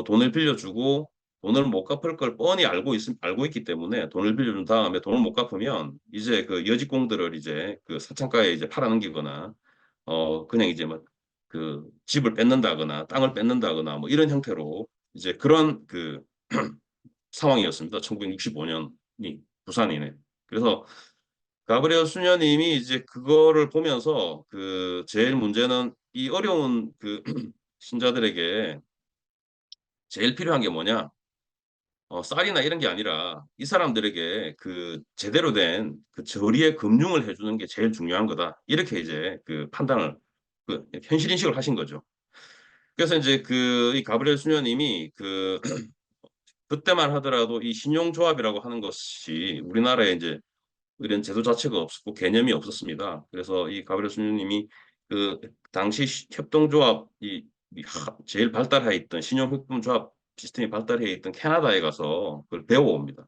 돈을 빌려주고 돈을 못 갚을 걸 뻔히 알고 있기 때문에 돈을 빌려준 다음에 돈을 못 갚으면 이제 그 여직공들을 이제 그 사창가에 이제 팔아넘기거나 그냥 이제 뭐 그 집을 뺏는다거나 땅을 뺏는다거나 뭐 이런 형태로 이제 그런 그 상황이었습니다. 1965년이 부산이네. 그래서 가브리엘 수녀님이 이제 그거를 보면서 그 제일 문제는 이 어려운 그 신자들에게 제일 필요한 게 뭐냐? 쌀이나 이런 게 아니라 이 사람들에게 그 제대로 된 그 저리의 금융을 해주는 게 제일 중요한 거다. 이렇게 이제 그 판단을 그 현실 인식을 하신 거죠. 그래서 이제 그 이 가브리엘 수녀님이 그 그때만 하더라도 이 신용조합이라고 하는 것이 우리나라에 이제 이런 제도 자체가 없었고 개념이 없었습니다. 그래서 이 가브리엘 수녀님이 그 당시 협동조합 제일 발달해 있던 신용협동조합 시스템이 발달해 있던 캐나다에 가서 그걸 배워옵니다.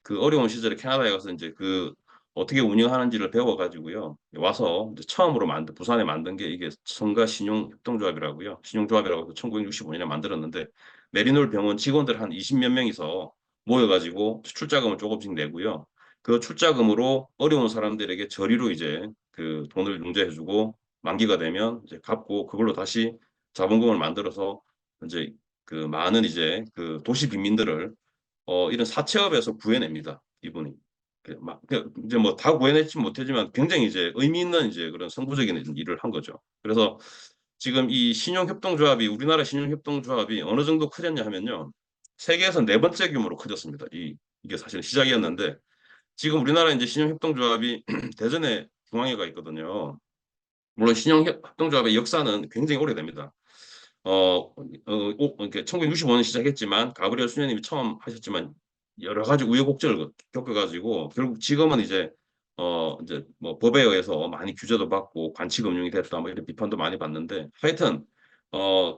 그 어려운 시절에 캐나다에 가서 이제 그 어떻게 운영하는지를 배워가지고요. 와서 이제 처음으로 부산에 만든 게 이게 성가 신용협동조합이라고요. 신용조합이라고 해서 1965년에 만들었는데 메리놀 병원 직원들 한 20몇 명이서 모여가지고 출자금을 조금씩 내고요. 그 출자금으로 어려운 사람들에게 저리로 이제 그 돈을 융자해주고 만기가 되면 이제 갚고 그걸로 다시 자본금을 만들어서 이제 그 많은 이제 그 도시 빈민들을 이런 사채업에서 구해냅니다. 이분이. 이제 뭐 다 구해냈지 못하지만 굉장히 이제 의미 있는 이제 그런 선구적인 일을 한 거죠. 그래서 지금 이 신용협동조합이 우리나라 신용협동조합이 어느 정도 커졌냐 하면요. 세계에서 네 번째 규모로 커졌습니다. 이게 사실 시작이었는데 지금 우리나라 이제 신용협동조합이 대전에 중앙회가 있거든요. 물론 신용협동조합의 역사는 굉장히 오래됩니다. 이렇게 1965년 시작했지만 가브리엘 수녀님이 처음 하셨지만 여러 가지 우여곡절을 겪어가지고 결국 지금은 이제 뭐 법에 의해서 많이 규제도 받고 관치금융이 됐다 뭐 이런 비판도 많이 받는데 하여튼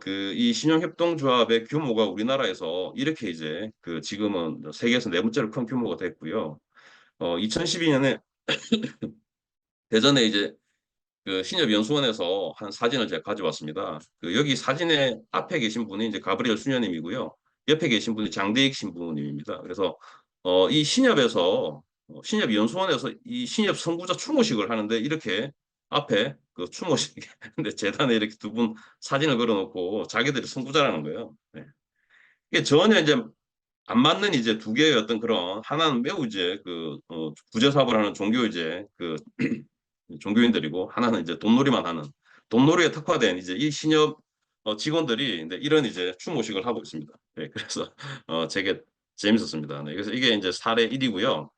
그 이 신용협동조합의 규모가 우리나라에서 이렇게 이제 그 지금은 세계에서 네 번째로 큰 규모가 됐고요. 2012년에 대전에 이제 그 신협연수원에서 한 사진을 제가 가져왔습니다. 그 여기 사진의 앞에 계신 분이 이제 가브리엘 수녀님이고요. 옆에 계신 분이 장대익 신부님입니다. 그래서 이 신협연수원에서 이 신협 선구자 추모식을 하는데 이렇게 앞에 그 추모식 근데 재단에 이렇게 두 분 사진을 걸어놓고 자기들이 선구자라는 거예요. 네. 이게 전혀 이제 안 맞는 이제 두 개의 어떤 그런 하나는 매우 이제 그 구제 사업을 하는 종교 이제 그 종교인들이고 하나는 이제 돈놀이만 하는 돈놀이에 특화된 이제 이 신협 직원들이 이런 이제 추모식을 하고 있습니다. 네, 그래서 되게 재밌었습니다. 네, 그래서 이게 이제 사례 1이고요.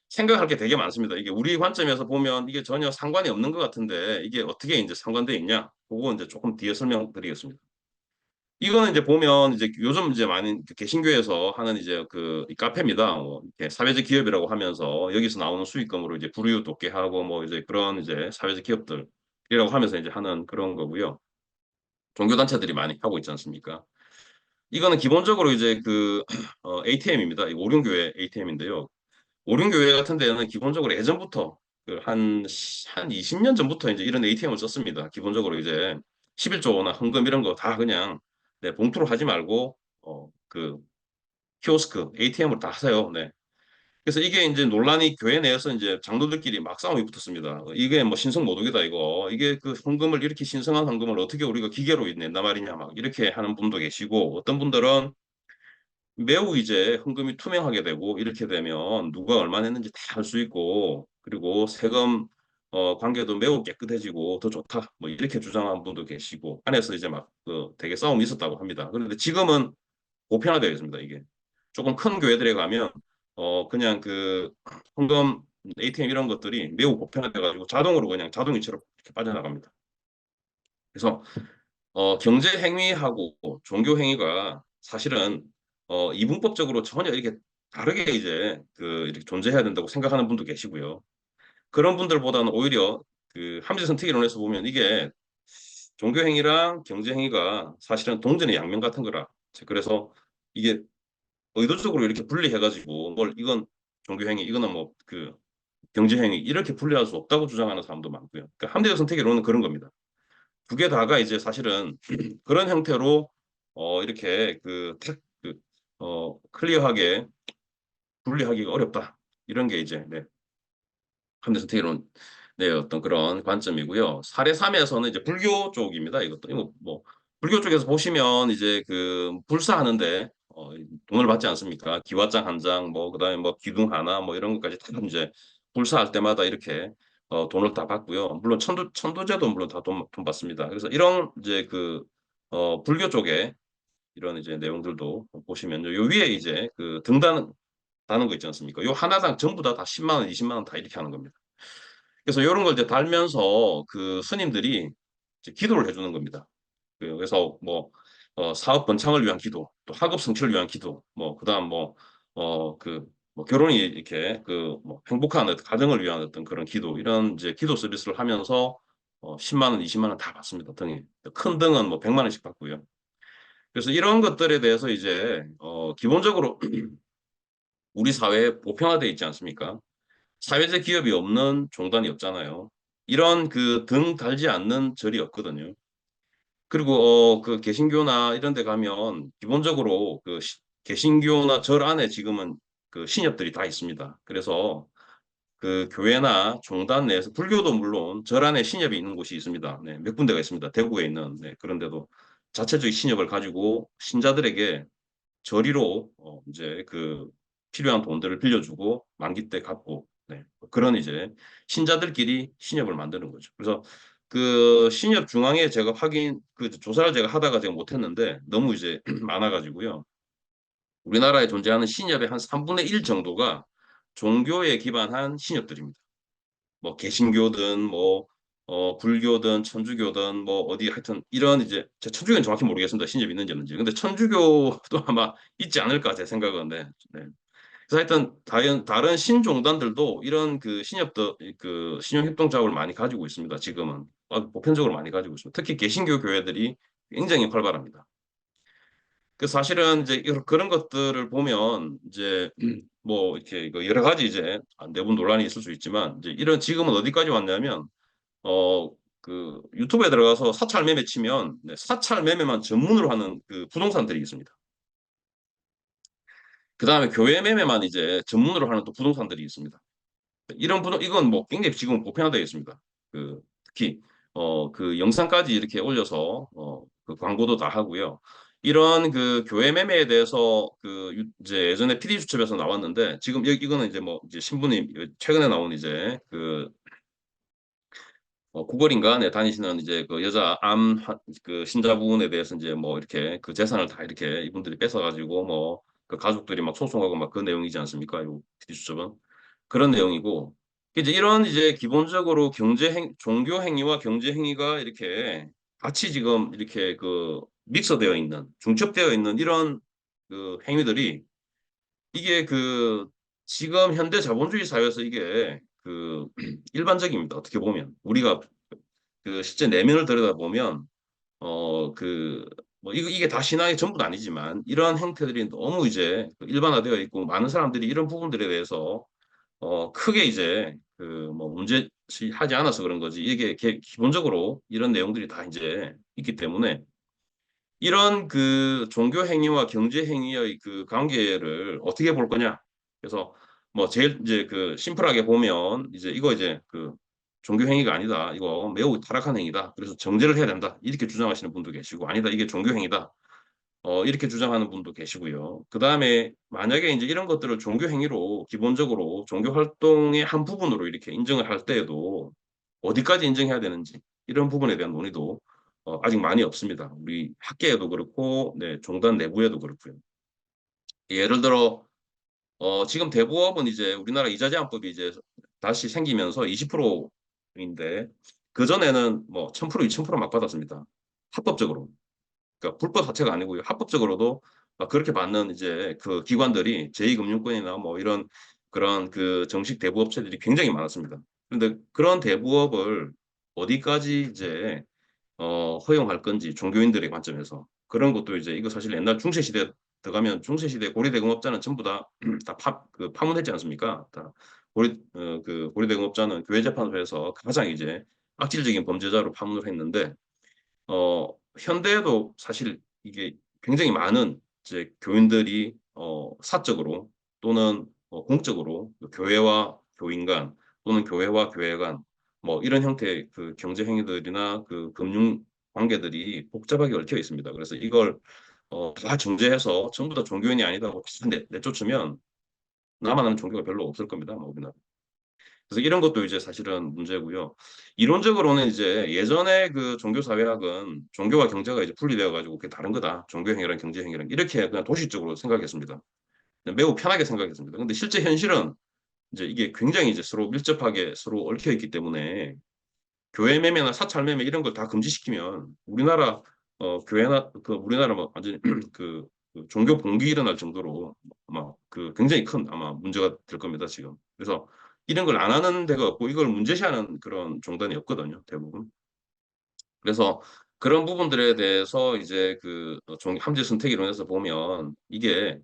생각할 게 되게 많습니다. 이게 우리 관점에서 보면 이게 전혀 상관이 없는 것 같은데 이게 어떻게 이제 상관돼 있냐? 그거 이제 조금 뒤에 설명드리겠습니다. 이거는 이제 보면 이제 요즘 이제 많이 그 개신교에서 하는 이제 이 카페입니다. 뭐 이렇게 사회적 기업이라고 하면서 여기서 나오는 수익금으로 이제 불우이웃 돕게 하고 뭐 이제 그런 이제 사회적 기업들이라고 하면서 이제 하는 그런 거고요. 종교 단체들이 많이 하고 있지 않습니까? 이거는 기본적으로 이제 ATM입니다. 오륜교회 ATM인데요. 오륜교회 같은 데는 기본적으로 예전부터 한 20년 전부터 이제 이런 ATM을 썼습니다. 기본적으로 이제 11조나 헌금 이런 거 다 그냥 네, 봉투로 하지 말고 키오스크 ATM으로 다 하세요. 네. 그래서 이게 이제 논란이 교회 내에서 이제 장로들끼리 막 싸움이 붙었습니다. 이게 뭐 신성모독이다 이거. 이게 그 헌금을 이렇게 신성한 헌금을 어떻게 우리가 기계로 낸단 말이냐 막 이렇게 하는 분도 계시고 어떤 분들은 매우 이제 헌금이 투명하게 되고 이렇게 되면 누가 얼마 냈는지 다 알 수 있고 그리고 세금 관계도 매우 깨끗해지고 더 좋다 뭐 이렇게 주장하는 분도 계시고 안에서 이제 막 되게 싸움이 있었다고 합니다. 그런데 지금은 보편화되어 있습니다. 이게 조금 큰 교회들에 가면 그냥 헌금 ATM 이런 것들이 매우 보편화돼 가지고 자동으로 그냥 자동이체로 이렇게 빠져나갑니다. 그래서 경제 행위하고 종교 행위가 사실은 이분법적으로 전혀 이렇게 다르게 이제 이렇게 존재해야 된다고 생각하는 분도 계시고요. 그런 분들보다는 오히려 함재선택이론에서 보면 이게 종교 행위랑 경제 행위가 사실은 동전의 양면 같은 거라. 그래서 이게 의도적으로 이렇게 분리해가지고 이건 종교 행위, 이거는 뭐 경제 행위 이렇게 분리할 수 없다고 주장하는 사람도 많고요. 함재적 선택이론은 그런 겁니다. 두 개 다가 이제 사실은 그런 형태로 이렇게 클리어하게 분리하기가 어렵다. 이런 게 이제 네, 함대 선택이론 네, 어떤 그런 관점이고요. 사례 3에서는 이제 불교 쪽입니다. 이것도 이거 뭐 불교 쪽에서 보시면 이제 그 불사하는데 돈을 받지 않습니까? 기와장 한 장, 뭐 그다음에 뭐 기둥 하나, 뭐 이런 것까지 다 이제 불사할 때마다 이렇게 돈을 다 받고요. 물론 천도제도 물론 다 돈 받습니다. 그래서 이런 이제 불교 쪽에 이런 이제 내용들도 보시면 요 위에 이제 그 등단 다는 거 있지 않습니까? 요 하나당 전부 다 10만 원, 20만 원 다 이렇게 하는 겁니다. 그래서 이런 걸 이제 달면서 그 스님들이 이제 기도를 해주는 겁니다. 그래서 뭐 사업 번창을 위한 기도, 또 학업 성취를 위한 기도, 뭐 그다음 뭐 결혼이 이렇게 뭐 행복한 어떤 가정을 위한 어떤 그런 기도 이런 이제 기도 서비스를 하면서 10만 원, 20만 원 다 받습니다. 등에 큰 등은 뭐 100만 원씩 받고요. 그래서 이런 것들에 대해서 이제 기본적으로 우리 사회에 보편화되어 있지 않습니까? 사회적 기업이 없는 종단이 없잖아요. 이런 그 등 달지 않는 절이 없거든요. 그리고 그 개신교나 이런 데 가면 기본적으로 개신교나 절 안에 지금은 그 신협들이 다 있습니다. 그래서 그 교회나 종단 내에서 불교도 물론 절 안에 신협이 있는 곳이 있습니다. 네, 몇 군데가 있습니다. 대구에 있는 네, 그런데도 자체적인 신협을 가지고 신자들에게 저리로 이제 필요한 돈들을 빌려주고 만기 때 갚고 네. 그런 이제 신자들끼리 신협을 만드는 거죠. 그래서 그 신협 중앙에 제가 조사를 제가 하다가 제가 못했는데 너무 이제 많아가지고요. 우리나라에 존재하는 신협의 한 3분의 1 정도가 종교에 기반한 신협들입니다. 뭐 개신교든 뭐 불교든 천주교든 뭐 어디 하여튼 이런 이제 천주교는 정확히 모르겠습니다. 신협이 있는지 없는지. 근데 천주교도 아마 있지 않을까 제 생각은 네. 네. 그래서 하여튼 다른 신종단들도 이런 신용협동 작업을 많이 가지고 있습니다. 지금은 보편적으로 많이 가지고 있습니다. 특히 개신교 교회들이 굉장히 활발합니다. 그 사실은 이제 그런 것들을 보면 이제 뭐 이렇게 여러 가지 이제 내분 논란이 있을 수 있지만 이제 이런 지금은 어디까지 왔냐면 유튜브에 들어가서 사찰 매매 치면 네, 사찰 매매만 전문으로 하는 그 부동산들이 있습니다. 그 다음에 교회 매매만 이제 전문으로 하는 또 부동산들이 있습니다. 이건 뭐 굉장히 지금 보편화되어 있습니다. 특히 그 영상까지 이렇게 올려서 그 광고도 다 하고요. 이런 그 교회 매매에 대해서 이제 예전에 PD 수첩에서 나왔는데 지금 이거는 이제 뭐 이제 신분이 최근에 나온 이제 구걸인가 네, 다니시는 이제 그 여자 그 신자분에 대해서 이제 뭐 이렇게 그 재산을 다 이렇게 이분들이 뺏어가지고 뭐 그 가족들이 막 소송하고 막 그 내용이지 않습니까? 이 PD 수첩은 그런 내용이고 이제 이런 이제 기본적으로 종교 행위와 경제 행위가 이렇게 같이 지금 이렇게 믹서되어 있는 중첩되어 있는 이런 그 행위들이 이게 지금 현대 자본주의 사회에서 이게 일반적입니다. 어떻게 보면 우리가 실제 내면을 들여다보면 뭐 이게 다 신앙의 전부는 아니지만 이러한 행태들이 너무 이제 일반화되어 있고 많은 사람들이 이런 부분들에 대해서 크게 이제 뭐 문제시하지 않아서 그런 거지. 이게 기본적으로 이런 내용들이 다 이제 있기 때문에 이런 종교 행위와 경제 행위의 그 관계를 어떻게 볼 거냐. 그래서 뭐 제일 이제 심플하게 보면 이제 이거 이제 종교 행위가 아니다. 이거 매우 타락한 행위다. 그래서 정죄를 해야 된다. 이렇게 주장하시는 분도 계시고 아니다. 이게 종교 행위다. 이렇게 주장하는 분도 계시고요. 그 다음에 만약에 이제 이런 것들을 종교 행위로 기본적으로 종교 활동의 한 부분으로 이렇게 인정을 할 때에도 어디까지 인정해야 되는지 이런 부분에 대한 논의도 아직 많이 없습니다. 우리 학계에도 그렇고, 네, 종단 내부에도 그렇고요. 예를 들어 지금 대부업은 이제 우리나라 이자 제한법이 이제 다시 생기면서 20%인데 그 전에는 뭐 1000%, 2000% 막 받았습니다. 합법적으로. 그러니까 불법 자체가 아니고요. 합법적으로도 그렇게 받는 이제 그 기관들이 제2금융권이나 뭐 이런 그런 정식 대부업체들이 굉장히 많았습니다. 그런데 그런 대부업을 어디까지 이제 허용할 건지 종교인들의 관점에서 그런 것도 이제 이거 사실 옛날 중세시대 들어가면 중세시대 고리대금업자는 전부 다 파문했지 않습니까? 다 고리대금업자는 교회재판소에서 가장 이제 악질적인 범죄자로 파문을 했는데 현대에도 사실 이게 굉장히 많은 이제 교인들이 사적으로 또는 공적으로 교회와 교인 간 또는 교회와 교회 간 뭐 이런 형태의 그 경제 행위들이나 그 금융 관계들이 복잡하게 얽혀 있습니다. 그래서 이걸 다 정제해서 전부 다 종교인이 아니다고 내쫓으면 남아나는 종교가 별로 없을 겁니다. 뭐 우리나라. 그래서 이런 것도 이제 사실은 문제고요. 이론적으로는 이제 예전에 그 종교사회학은 종교와 경제가 이제 분리되어 가지고 그게 다른 거다. 종교행위랑 경제행위랑 이렇게 그냥 도식적으로 생각했습니다. 그냥 매우 편하게 생각했습니다. 근데 실제 현실은 이제 이게 굉장히 이제 서로 밀접하게 서로 얽혀 있기 때문에 교회 매매나 사찰 매매 이런 걸 다 금지시키면 우리나라 교회나 그 우리나라 뭐 완전히 그 종교 봉기 일어날 정도로 아마 그 굉장히 큰 아마 문제가 될 겁니다 지금. 그래서 이런 걸 안 하는 데가 없고 이걸 문제시하는 그런 종단이 없거든요 대부분. 그래서 그런 부분들에 대해서 이제 그 함재 선택 이론에서 보면 이게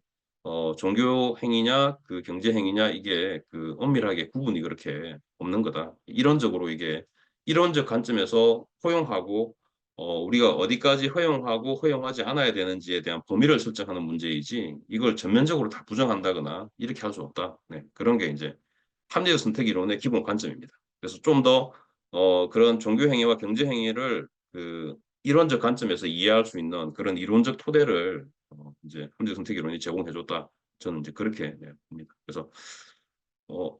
종교 행위냐 그 경제 행위냐 이게 그 엄밀하게 구분이 그렇게 없는 거다. 이론적으로 이게 이론적 관점에서 허용하고 우리가 어디까지 허용하고 허용하지 않아야 되는지에 대한 범위를 설정하는 문제이지 이걸 전면적으로 다 부정한다거나 이렇게 할 수 없다. 네, 그런 게 이제 합리적 선택 이론의 기본 관점입니다. 그래서 좀 더 그런 종교 행위와 경제 행위를 그 이론적 관점에서 이해할 수 있는 그런 이론적 토대를 이제 합리적 선택 이론이 제공해줬다. 저는 이제 그렇게 네, 봅니다. 그래서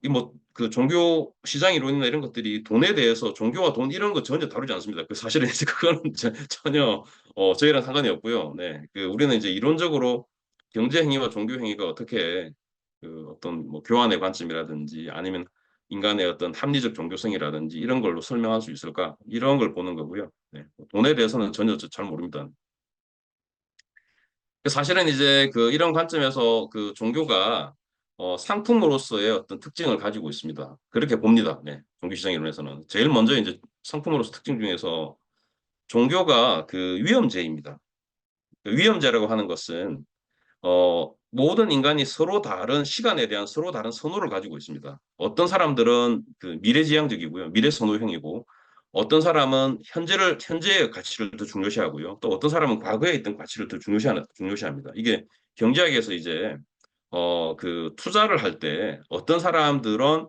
이 뭐 그 종교 시장 이론이나 이런 것들이 돈에 대해서 종교와 돈 이런 거 전혀 다루지 않습니다. 그 사실은 이제 그거는 전혀 저희랑 상관이 없고요. 네, 그 우리는 이제 이론적으로 경제 행위와 종교 행위가 어떻게 그 어떤 뭐 교환의 관점이라든지 아니면 인간의 어떤 합리적 종교성이라든지 이런 걸로 설명할 수 있을까 이런 걸 보는 거고요. 네, 돈에 대해서는 전혀 잘 모릅니다. 사실은 이제 그 이런 관점에서 그 종교가 상품으로서의 어떤 특징을 가지고 있습니다. 그렇게 봅니다. 네, 종교시장 이론에서는 제일 먼저 이제 상품으로서 특징 중에서 종교가 그 위험제입니다. 그 위험제라고 하는 것은 모든 인간이 서로 다른 시간에 대한 서로 다른 선호를 가지고 있습니다. 어떤 사람들은 그 미래지향적이고요. 미래선호형이고 어떤 사람은 현재의 가치를 더 중요시하고요. 또 어떤 사람은 과거에 있던 가치를 더 중요시합니다. 이게 경제학에서 이제 그 투자를 할 때 어떤 사람들은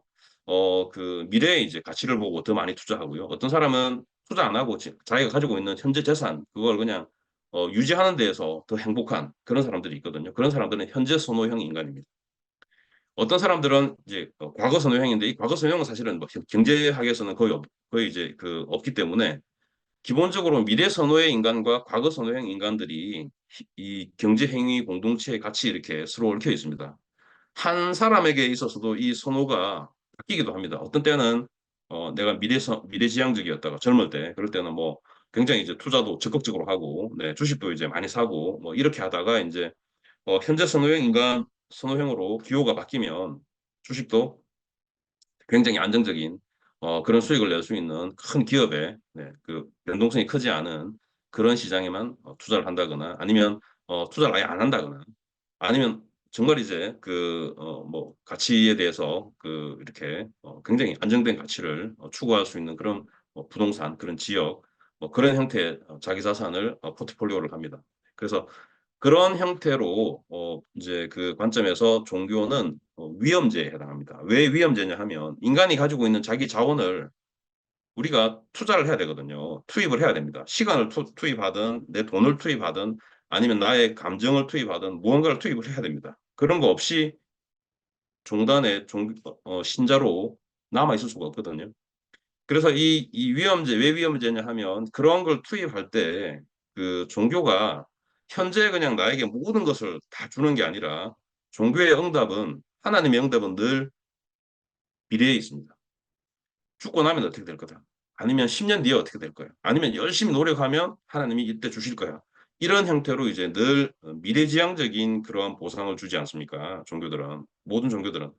그 미래의 이제 가치를 보고 더 많이 투자하고요. 어떤 사람은 투자 안 하고 자기가 가지고 있는 현재 재산 그걸 그냥 유지하는 데에서 더 행복한 그런 사람들이 있거든요. 그런 사람들은 현재 선호형 인간입니다. 어떤 사람들은 이제 과거 선호형인데 이 과거 선호형은 사실은 뭐 경제학에서는 거의 이제 그 없기 때문에 기본적으로 미래 선호의 인간과 과거 선호형 인간들이 이 경제 행위 공동체의 같이 이렇게 서로 얽혀 있습니다. 한 사람에게 있어서도 이 선호가 바뀌기도 합니다. 어떤 때는 내가 미래지향적이었다가 젊을 때 그럴 때는 뭐 굉장히 이제 투자도 적극적으로 하고 네, 주식도 이제 많이 사고 뭐 이렇게 하다가 이제 현재 선호형 인간 선호형으로 기호가 바뀌면 주식도 굉장히 안정적인 그런 수익을 낼 수 있는 큰 기업에 네, 그 변동성이 크지 않은 그런 시장에만 투자를 한다거나 아니면 투자를 아예 안 한다거나 아니면 정말 이제 그 뭐 가치에 대해서 그 이렇게 굉장히 안정된 가치를 추구할 수 있는 그런 부동산 그런 지역 뭐 그런 형태의 자기 자산을 포트폴리오를 합니다. 그래서 그런 형태로 이제 그 관점에서 종교는 위험제에 해당합니다. 왜 위험제냐 하면 인간이 가지고 있는 자기 자원을 우리가 투자를 해야 되거든요. 투입을 해야 됩니다. 시간을 투입하든 내 돈을 투입하든 아니면 나의 감정을 투입하든 무언가를 투입을 해야 됩니다. 그런 거 없이 종단의 신자로 남아 있을 수가 없거든요. 그래서 이 위험제 왜 위험제냐 하면 그런 걸 투입할 때 그 종교가 현재 그냥 나에게 모든 것을 다 주는 게 아니라 종교의 응답은 하나님의 응답은 늘 미래에 있습니다. 죽고 나면 어떻게 될 거다. 아니면 10년 뒤에 어떻게 될 거야. 아니면 열심히 노력하면 하나님이 이때 주실 거야. 이런 형태로 이제 늘 미래지향적인 그러한 보상을 주지 않습니까? 종교들은 모든 종교들은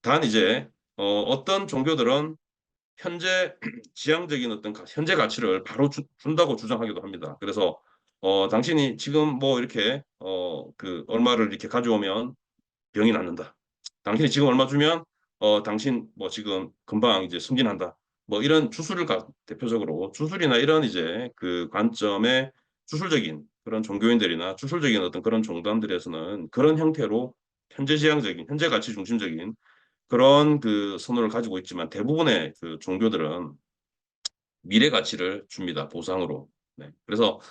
단 이제 어떤 종교들은 현재 지향적인 어떤 현재 가치를 바로 준다고 주장하기도 합니다. 그래서 당신이 지금 뭐 이렇게 그 얼마를 이렇게 가져오면 병이 낫는다. 당신이 지금 얼마 주면 당신 뭐 지금 금방 이제 승진한다. 뭐 이런 대표적으로 주술이나 이런 이제 그 관점의 주술적인 그런 종교인들이나 주술적인 어떤 그런 종단들에서는 그런 형태로 현재지향적인, 현재 가치 중심적인 그런 그 선호를 가지고 있지만 대부분의 그 종교들은 미래 가치를 줍니다. 보상으로. 네. 그래서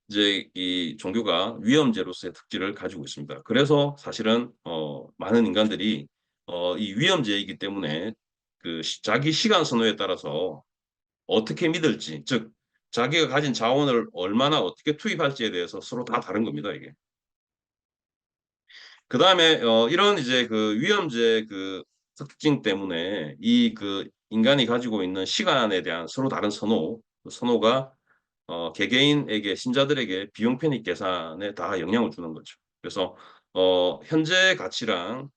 이제 이 종교가 위험제로서의 특질을 가지고 있습니다. 그래서 사실은 많은 인간들이 이 위험제이기 때문에 그 자기 시간 선호에 따라서 어떻게 믿을지, 즉 자기가 가진 자원을 얼마나 어떻게 투입할지에 대해서 서로 다 다른 겁니다, 이게. 그 다음에 이런 이제 그 위험제 그 특징 때문에 이 그 인간이 가지고 있는 시간에 대한 서로 다른 선호, 그 선호가 개개인에게 신자들에게 비용 편익 계산에 다 영향을 주는 거죠. 그래서 현재 가치랑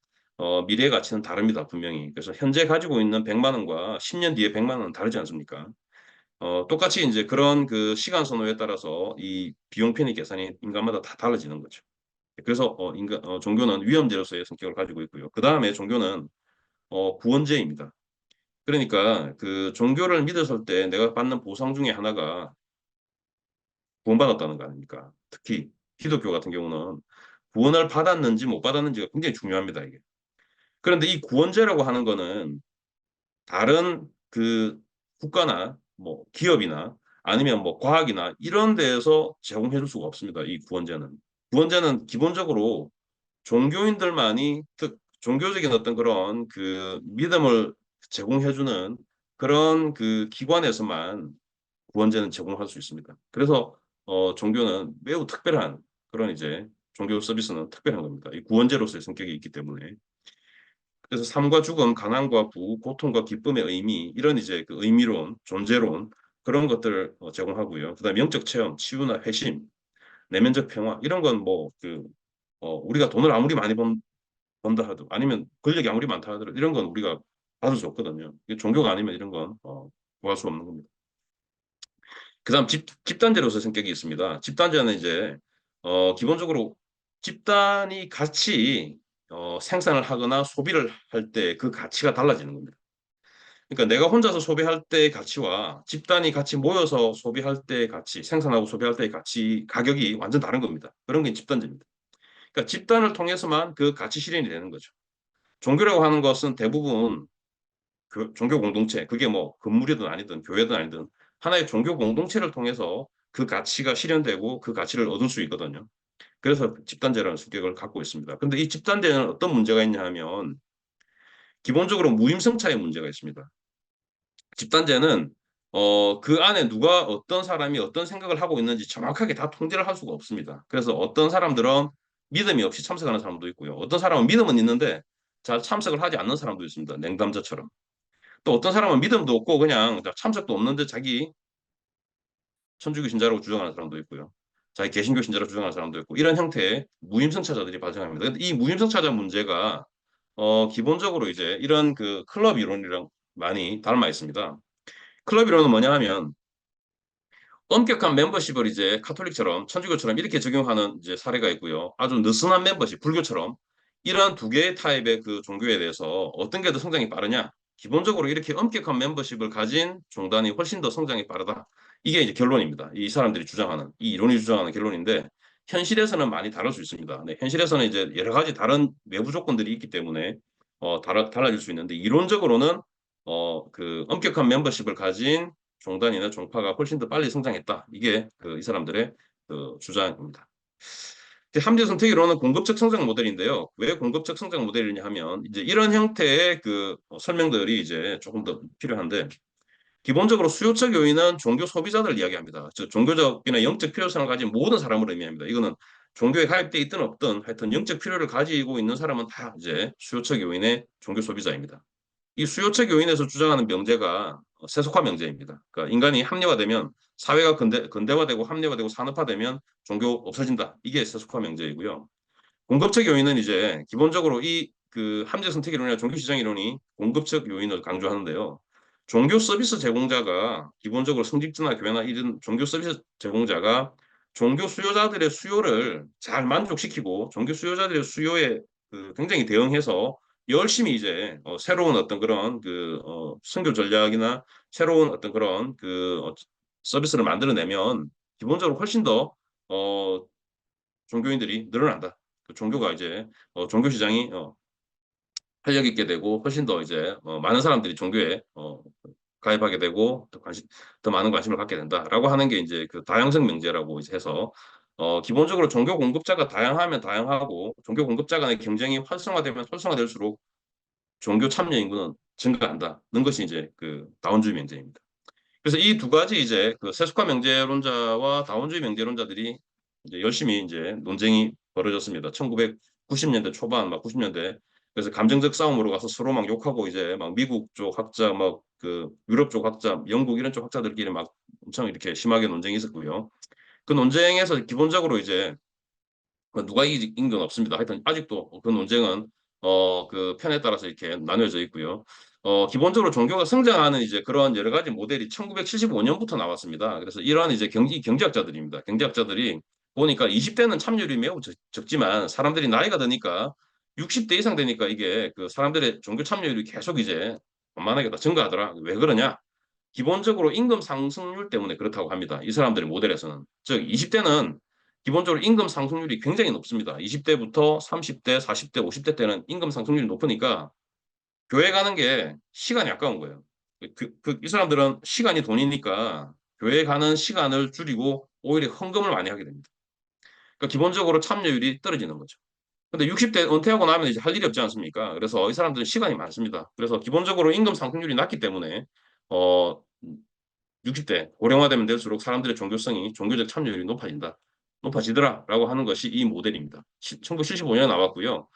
미래 가치는 다릅니다, 분명히. 그래서 현재 가지고 있는 100만 원과 10년 뒤에 100만 원은 다르지 않습니까? 똑같이 이제 그런 그 시간 선호에 따라서 이 비용 편익 계산이 인간마다 다 달라지는 거죠. 그래서 종교는 위험제로서의 성격을 가지고 있고요. 그 다음에 종교는 구원제입니다. 그러니까 그 종교를 믿었을 때 내가 받는 보상 중에 하나가 구원받았다는 거 아닙니까? 특히 기독교 같은 경우는 구원을 받았는지 못 받았는지가 굉장히 중요합니다, 이게. 그런데 이 구원제라고 하는 거는 다른 그 국가나 뭐 기업이나 아니면 뭐 과학이나 이런 데에서 제공해 줄 수가 없습니다. 이 구원제는. 구원제는 기본적으로 종교인들만이 종교적인 어떤 그런 그 믿음을 제공해 주는 그런 그 기관에서만 구원제는 제공할 수 있습니다. 그래서 종교는 매우 특별한 그런 이제 종교 서비스는 특별한 겁니다. 이 구원제로서의 성격이 있기 때문에. 그래서 삶과 죽음, 가난과 부, 고통과 기쁨의 의미 이런 이제 그 의미론, 존재론 그런 것들을 제공하고요. 그다음 영적 체험, 치유나 회심, 내면적 평화 이런 건 뭐 그 우리가 돈을 아무리 많이 번다 하도 아니면 권력이 아무리 많다 하더라도 이런 건 우리가 받을 수 없거든요. 이게 종교가 아니면 이런 건 구할 수 없는 겁니다. 그다음 집단제로서 성격이 있습니다. 집단제는 이제 기본적으로 집단이 같이 생산을 하거나 소비를 할 때 그 가치가 달라지는 겁니다. 그러니까 내가 혼자서 소비할 때의 가치와 집단이 같이 모여서 소비할 때의 가치, 생산하고 소비할 때의 가치, 가격이 완전 다른 겁니다. 그런 게 집단제입니다. 그러니까 집단을 통해서만 그 가치 실현이 되는 거죠. 종교라고 하는 것은 대부분 종교 공동체, 그게 뭐 건물이든 아니든 교회든 아니든 하나의 종교 공동체를 통해서 그 가치가 실현되고 그 가치를 얻을 수 있거든요. 그래서 집단제라는 성격을 갖고 있습니다. 근데 이 집단제는 어떤 문제가 있냐 하면 기본적으로 무임승차의 문제가 있습니다. 집단제는 그 안에 누가 어떤 사람이 어떤 생각을 하고 있는지 정확하게 다 통제를 할 수가 없습니다. 그래서 어떤 사람들은 믿음이 없이 참석하는 사람도 있고요. 어떤 사람은 믿음은 있는데 잘 참석을 하지 않는 사람도 있습니다. 냉담자처럼. 또 어떤 사람은 믿음도 없고 그냥 참석도 없는데 자기 천주교 신자라고 주장하는 사람도 있고요. 자기 개신교 신자라고 주장하는 사람도 있고 이런 형태의 무임승차자들이 발생합니다. 근데 이 무임승차자 문제가 기본적으로 이제 이런 그 클럽 이론이랑 많이 닮아 있습니다. 클럽 이론은 뭐냐 하면 엄격한 멤버십을 이제 카톨릭처럼 천주교처럼 이렇게 적용하는 이제 사례가 있고요. 아주 느슨한 멤버십, 불교처럼 이러한 두 개의 타입의 그 종교에 대해서 어떤 게 더 성장이 빠르냐? 기본적으로 이렇게 엄격한 멤버십을 가진 종단이 훨씬 더 성장이 빠르다. 이게 이제 결론입니다. 이 사람들이 주장하는, 이 이론이 주장하는 결론인데 현실에서는 많이 다를 수 있습니다. 네, 현실에서는 이제 여러 가지 다른 외부 조건들이 있기 때문에 달라질 수 있는데 이론적으로는 그 엄격한 멤버십을 가진 종단이나 종파가 훨씬 더 빨리 성장했다. 이게 이 사람들의 그 주장입니다. 함재 선택 이론은 공급적 성장 모델인데요. 왜 공급적 성장 모델이냐 하면 이제 이런 형태의 그 설명들이 이제 조금 더 필요한데 기본적으로 수요적 요인은 종교 소비자들 이야기합니다. 즉 종교적이나 영적 필요성을 가진 모든 사람을 의미합니다. 이거는 종교에 가입돼 있든 없든 하여튼 영적 필요를 가지고 있는 사람은 다 이제 수요적 요인의 종교 소비자입니다. 이 수요책 요인에서 주장하는 명제가 세속화 명제입니다. 그러니까 인간이 합리화되면 사회가 근대화되고 합리화되고 산업화되면 종교 없어진다. 이게 세속화 명제이고요. 공급적 요인은 이제 기본적으로 이 그 함재 선택 이론이나 종교 시장 이론이 공급적 요인을 강조하는데요. 종교 서비스 제공자가 기본적으로 성직자나 교회나 이런 종교 서비스 제공자가 종교 수요자들의 수요를 잘 만족시키고 종교 수요자들의 수요에 굉장히 대응해서 열심히 이제 새로운 어떤 그런 그 선교 전략이나 새로운 어떤 그런 그 서비스를 만들어내면 기본적으로 훨씬 더 종교인들이 늘어난다. 그 종교가 이제 종교 시장이 활력 있게 되고 훨씬 더 이제 많은 사람들이 종교에 가입하게 되고 더 많은 관심을 갖게 된다라고 하는 게 이제 그 다양성 명제라고 이제 해서 기본적으로 종교 공급자가 다양하면 다양하고 종교 공급자 간의 경쟁이 활성화되면 활성화될수록 종교 참여 인구는 증가한다는 것이 이제 그 다원주의 명제입니다. 그래서 이 두 가지 이제 그 세속화 명제론자와 다원주의 명제론자들이 이제 열심히 이제 논쟁이 벌어졌습니다. 1990년대 초반, 막 90년대. 그래서 감정적 싸움으로 가서 서로 막 욕하고 이제 막 미국 쪽 학자, 막 그 유럽 쪽 학자, 영국 이런 쪽 학자들끼리 막 엄청 이렇게 심하게 논쟁이 있었고요. 그 논쟁에서 기본적으로 이제 누가 이긴 건 없습니다. 하여튼 아직도 그 논쟁은 그 편에 따라서 이렇게 나뉘어져 있고요. 기본적으로 종교가 성장하는 이제 그런 여러 가지 모델이 1975년부터 나왔습니다. 그래서 이러한 이제 경제학자들입니다. 경제학자들이 보니까 20대는 참여율이 매우 적지만 사람들이 나이가 드니까 60대 이상 되니까 이게 그 사람들의 종교 참여율이 계속 이제 만만하게 다 증가하더라. 왜 그러냐? 기본적으로 임금 상승률 때문에 그렇다고 합니다. 이 사람들의 모델에서는. 즉 20대는 기본적으로 임금 상승률이 굉장히 높습니다. 20대부터 30대, 40대, 50대 때는 임금 상승률이 높으니까 교회 가는 게 시간이 아까운 거예요. 이 사람들은 시간이 돈이니까 교회 가는 시간을 줄이고 오히려 헌금을 많이 하게 됩니다. 그러니까 기본적으로 참여율이 떨어지는 거죠. 근데 60대 은퇴하고 나면 이제 할 일이 없지 않습니까? 그래서 이 사람들은 시간이 많습니다. 그래서 기본적으로 임금 상승률이 낮기 때문에 어 60대 고령화되면 될수록 사람들의 종교성이 종교적 참여율이 높아지더라라고 하는 것이 이 모델입니다. 1975년에 나왔고요.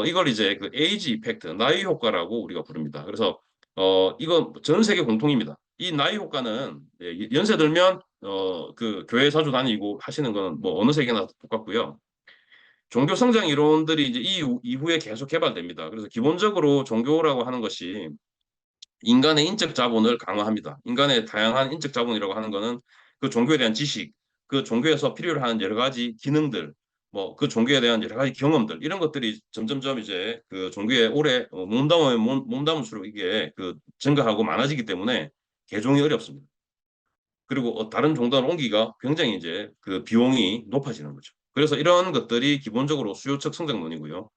이걸 이제 그 에이지 이펙트, 나이 효과라고 우리가 부릅니다. 그래서 이건 전 세계 공통입니다. 이 나이 효과는 연세 들면 그 교회 자주 다니고 하시는 거는 뭐 어느 세계나 똑같고요. 종교 성장 이론들이 이제 이후에 계속 개발됩니다. 그래서 기본적으로 종교라고 하는 것이 인간의 인적 자본을 강화합니다. 인간의 다양한 인적 자본이라고 하는 것은 그 종교에 대한 지식, 그 종교에서 필요로 하는 여러 가지 기능들, 뭐 그 종교에 대한 여러 가지 경험들 이런 것들이 점점점 이제 그 종교에 오래 몸담을수록 이게 그 증가하고 많아지기 때문에 개종이 어렵습니다. 그리고 다른 종단을 옮기기가 굉장히 이제 그 비용이 높아지는 거죠. 그래서 이런 것들이 기본적으로 수요측 성장론이고요.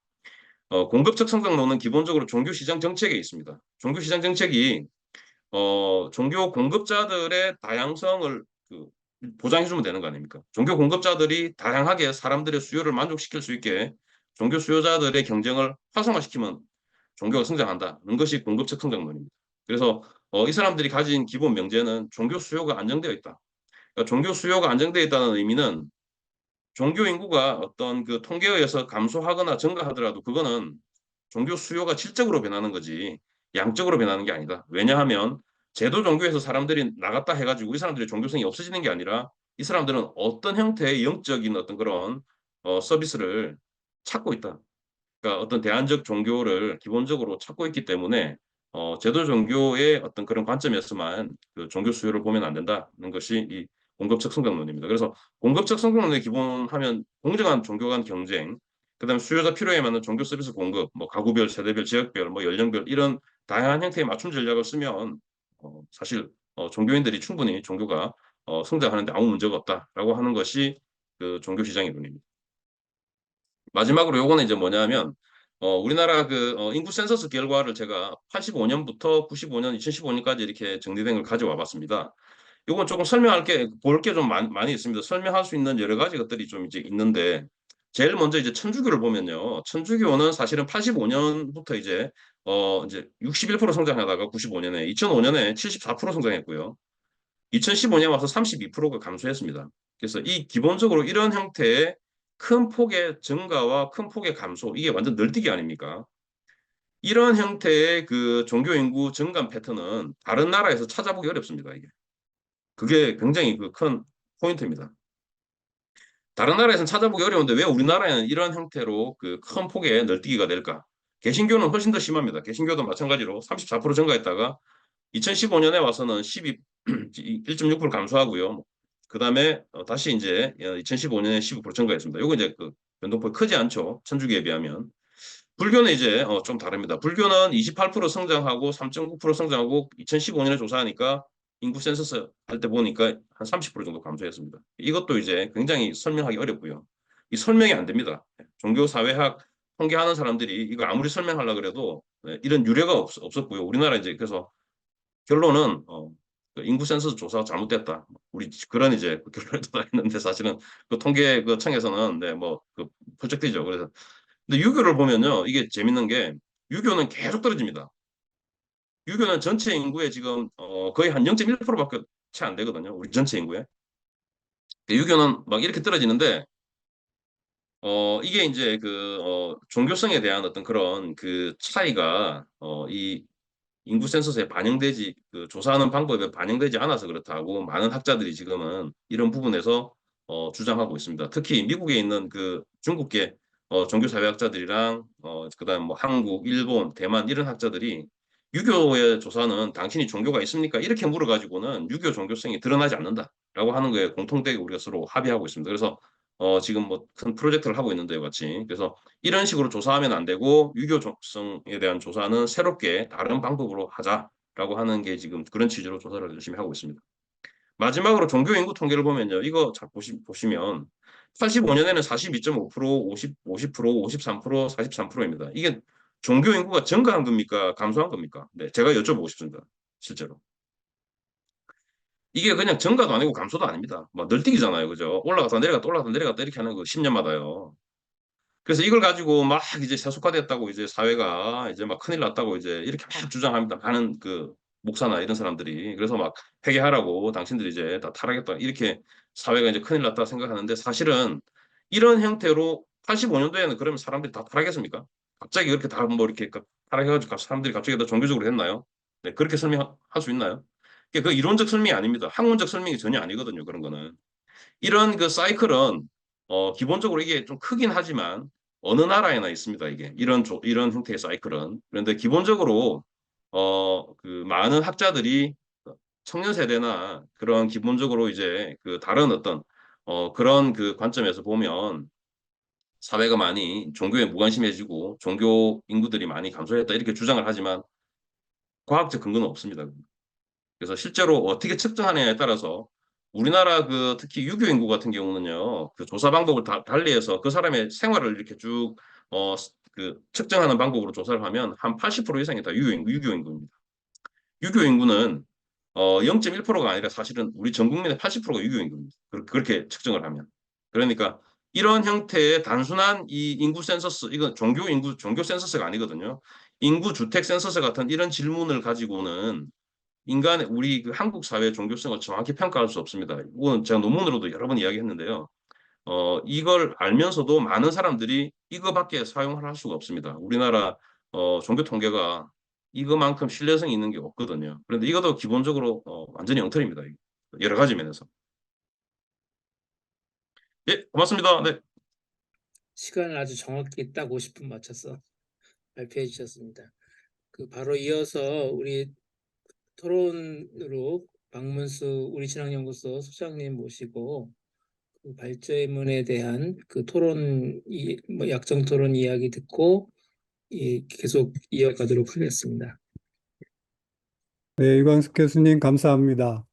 공급적 성장론은 기본적으로 종교 시장 정책에 있습니다. 종교 시장 정책이 종교 공급자들의 다양성을 그 보장해주면 되는 거 아닙니까? 종교 공급자들이 다양하게 사람들의 수요를 만족시킬 수 있게 종교 수요자들의 경쟁을 활성화시키면 종교가 성장한다는 것이 공급적 성장론입니다. 그래서 이 사람들이 가진 기본 명제는 종교 수요가 안정되어 있다. 그러니까 종교 수요가 안정되어 있다는 의미는 종교 인구가 어떤 그 통계에 의해서 감소하거나 증가하더라도 그거는 종교 수요가 질적으로 변하는 거지 양적으로 변하는 게 아니다. 왜냐하면 제도 종교에서 사람들이 나갔다 해가지고 이 사람들의 종교성이 없어지는 게 아니라 이 사람들은 어떤 형태의 영적인 어떤 그런 서비스를 찾고 있다. 그러니까 어떤 대안적 종교를 기본적으로 찾고 있기 때문에 제도 종교의 어떤 그런 관점에서만 그 종교 수요를 보면 안 된다는 것이 이 공급적 성장론입니다. 그래서 공급적 성장론에 기본하면 공정한 종교 간 경쟁, 그다음에 수요자 필요에 맞는 종교 서비스 공급, 뭐 가구별, 세대별, 지역별, 뭐 연령별 이런 다양한 형태의 맞춤 전략을 쓰면 사실 종교인들이 충분히 종교가 성장하는데 아무 문제가 없다라고 하는 것이 그 종교 시장의 논입니다. 마지막으로 요거는 이제 뭐냐면 우리나라 그 인구 센서스 결과를 제가 85년부터 95년, 2015년까지 이렇게 정리된 걸 가져와 봤습니다. 요건 조금 설명할 게 볼 게 좀 많이 있습니다. 설명할 수 있는 여러 가지 것들이 좀 이제 있는데 제일 먼저 이제 천주교를 보면요. 천주교는 사실은 85년부터 이제 61% 성장하다가 95년에 2005년에 74% 성장했고요. 2015년 와서 32%가 감소했습니다. 그래서 이 기본적으로 이런 형태의 큰 폭의 증가와 큰 폭의 감소, 이게 완전 널뛰기 아닙니까? 이런 형태의 그 종교 인구 증감 패턴은 다른 나라에서 찾아보기 어렵습니다, 이게. 그게 굉장히 그 큰 포인트입니다. 다른 나라에서는 찾아보기 어려운데 왜 우리나라에는 이런 형태로 그 큰 폭의 널뛰기가 될까? 개신교는 훨씬 더 심합니다. 개신교도 마찬가지로 34% 증가했다가 2015년에 와서는 1.6% 감소하고요. 그 다음에 다시 이제 2015년에 15% 증가했습니다. 이거 이제 그 변동폭이 크지 않죠. 천주교에 비하면. 불교는 이제 좀 다릅니다. 불교는 28% 성장하고 3.9% 성장하고 2015년에 조사하니까 인구 센서스 할 때 보니까 한 30% 정도 감소했습니다. 이것도 이제 굉장히 설명하기 어렵고요. 이 설명이 안 됩니다. 종교사회학 통계하는 사람들이 이거 아무리 설명하려고 그래도 이런 유례가 없었고요. 우리나라 이제 그래서 결론은 그 인구 센서스 조사가 잘못됐다. 우리 그런 이제 그 결론에 도달했는데 사실은 그 통계 그 청에서는 뭐그 표적되죠. 그래서 근데 유교를 보면요, 이게 재밌는 게 유교는 계속 떨어집니다. 유교는 전체 인구의 지금 거의 한 0.1%밖에 채 안 되거든요. 우리 전체 인구에. 유교는 막 이렇게 떨어지는데 이게 이제 종교성에 대한 어떤 그런 그 차이가 이 인구 센서스에 반영되지 조사하는 방법에 반영되지 않아서 그렇다고 많은 학자들이 지금은 이런 부분에서 주장하고 있습니다. 특히 미국에 있는 그 중국계 종교사회학자들이랑 그다음 뭐 한국, 일본, 대만 이런 학자들이 유교의 조사는 당신이 종교가 있습니까? 이렇게 물어가지고는 유교 종교성이 드러나지 않는다라고 하는 거에 공통되게 우리가 서로 합의하고 있습니다. 그래서 지금 뭐 큰 프로젝트를 하고 있는데요, 같이. 그래서 이런 식으로 조사하면 안 되고 유교성에 대한 조사는 새롭게 다른 방법으로 하자라고 하는 게 지금 그런 취지로 조사를 열심히 하고 있습니다. 마지막으로 종교 인구 통계를 보면요. 이거 잘 보시면 85년에는 42.5%, 50%, 53%, 43%입니다. 이게 종교 인구가 증가한 겁니까? 감소한 겁니까? 네, 제가 여쭤보고 싶습니다. 실제로. 이게 그냥 증가도 아니고 감소도 아닙니다. 뭐 늘뛰기잖아요. 그죠? 올라갔다 내려갔다 올라갔다 내려갔다 이렇게 하는 거 10년마다요. 그래서 이걸 가지고 막 이제 세속화됐다고 이제 사회가 이제 막 큰일 났다고 이제 이렇게 막 주장합니다. 많은 그 목사나 이런 사람들이. 그래서 막 회개하라고 당신들이 이제 다 타락했다. 이렇게 사회가 이제 큰일 났다 생각하는데 사실은 이런 형태로 85년도에는 그러면 사람들이 다 타락했습니까? 갑자기 그렇게 다 뭐 이렇게 타락해가지고 사람들이 갑자기 다 종교적으로 했나요? 네, 그렇게 설명할 수 있나요? 그 이론적 설명이 아닙니다. 학문적 설명이 전혀 아니거든요. 그런 거는. 이런 그 사이클은 기본적으로 이게 좀 크긴 하지만 어느 나라에나 있습니다. 이게 이런 형태의 사이클은. 그런데 기본적으로 그 많은 학자들이 청년 세대나 그런 기본적으로 이제 그 다른 어떤 그런 그 관점에서 보면 사회가 많이 종교에 무관심해지고 종교 인구들이 많이 감소했다 이렇게 주장을 하지만 과학적 근거는 없습니다. 그래서 실제로 어떻게 측정하느냐에 따라서 우리나라 그 특히 유교 인구 같은 경우는요, 그 조사 방법을 달리해서 그 사람의 생활을 이렇게 쭉 측정하는 방법으로 조사를 하면 한 80% 이상이 다 유교 인구입니다. 유교 인구는 0.1%가 아니라 사실은 우리 전 국민의 80%가 유교 인구입니다. 그렇게 측정을 하면. 그러니까 이런 형태의 단순한 이 인구 센서스, 이건 종교 센서스가 아니거든요. 인구 주택 센서스 같은 이런 질문을 가지고는 인간의 우리 그 한국 사회의 종교성을 정확히 평가할 수 없습니다. 이건 제가 논문으로도 여러 번 이야기했는데요. 이걸 알면서도 많은 사람들이 이거밖에 사용을 할 수가 없습니다. 우리나라 종교 통계가 이거만큼 신뢰성이 있는 게 없거든요. 그런데 이것도 기본적으로 완전히 엉터리입니다. 여러 가지 면에서. 예, 고맙습니다. 네. 시간을 아주 정확히 딱 50분 맞춰서 발표해 주셨습니다. 그 바로 이어서 우리 토론으로 박문수 우리신앙연구소 소장님 모시고 그 발제문에 대한 그 토론 뭐 약정 토론 이야기 듣고 계속 이어가도록 하겠습니다. 네, 이광숙 교수님 감사합니다.